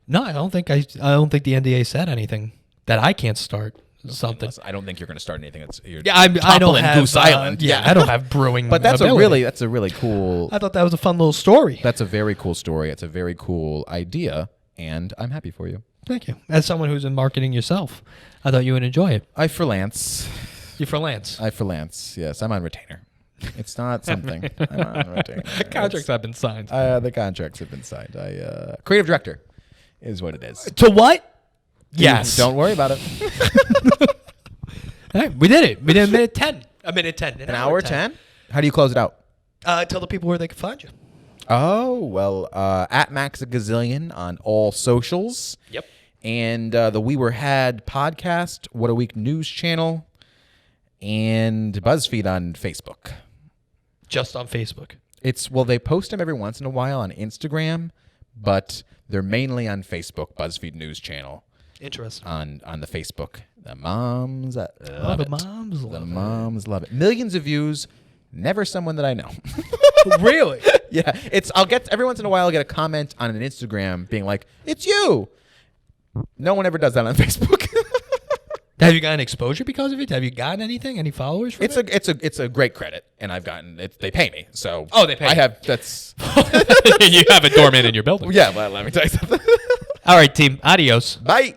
No, I don't think the NDA said anything that I can't start something. I don't think you're going to start anything. I don't toppling have Goose Island. I don't have brewing. But that's ability. a really cool. I thought that was a fun little story. That's a very cool story. It's a very cool idea, and I'm happy for you. Thank you. As someone who's in marketing yourself, I thought you would enjoy it. I freelance. You freelance. I freelance. Yes, I'm on retainer. It's not something. I'm on retainer. Contracts have been signed. The contracts have been signed. Creative director is what it is. To what? Yes. Don't worry about it. Hey, we did it. We did a minute 10. A minute 10. An hour 10? How do you close it out? Tell the people where they can find you. Oh, well, at Max a Gazillion on all socials. Yep. And the We Were Had podcast, What a Week news channel, and BuzzFeed on Facebook. Just on Facebook. They post them every once in a while on Instagram, but they're mainly on Facebook, BuzzFeed news channel. Interesting. On the Facebook. The moms love The it. moms love The it. moms love it. Millions of views. Never someone that I know. Really? Yeah. I'll get every once in a while I'll get a comment on an Instagram being like, "It's you." No one ever does that on Facebook. Have you gotten exposure because of it? Have you gotten anything? Any followers from it? It's a great credit, and I've gotten it. They pay me, so They pay I you. have that's You have a doorman in your building. yeah. Well, let me tell you something. All right, team. Adios. Bye.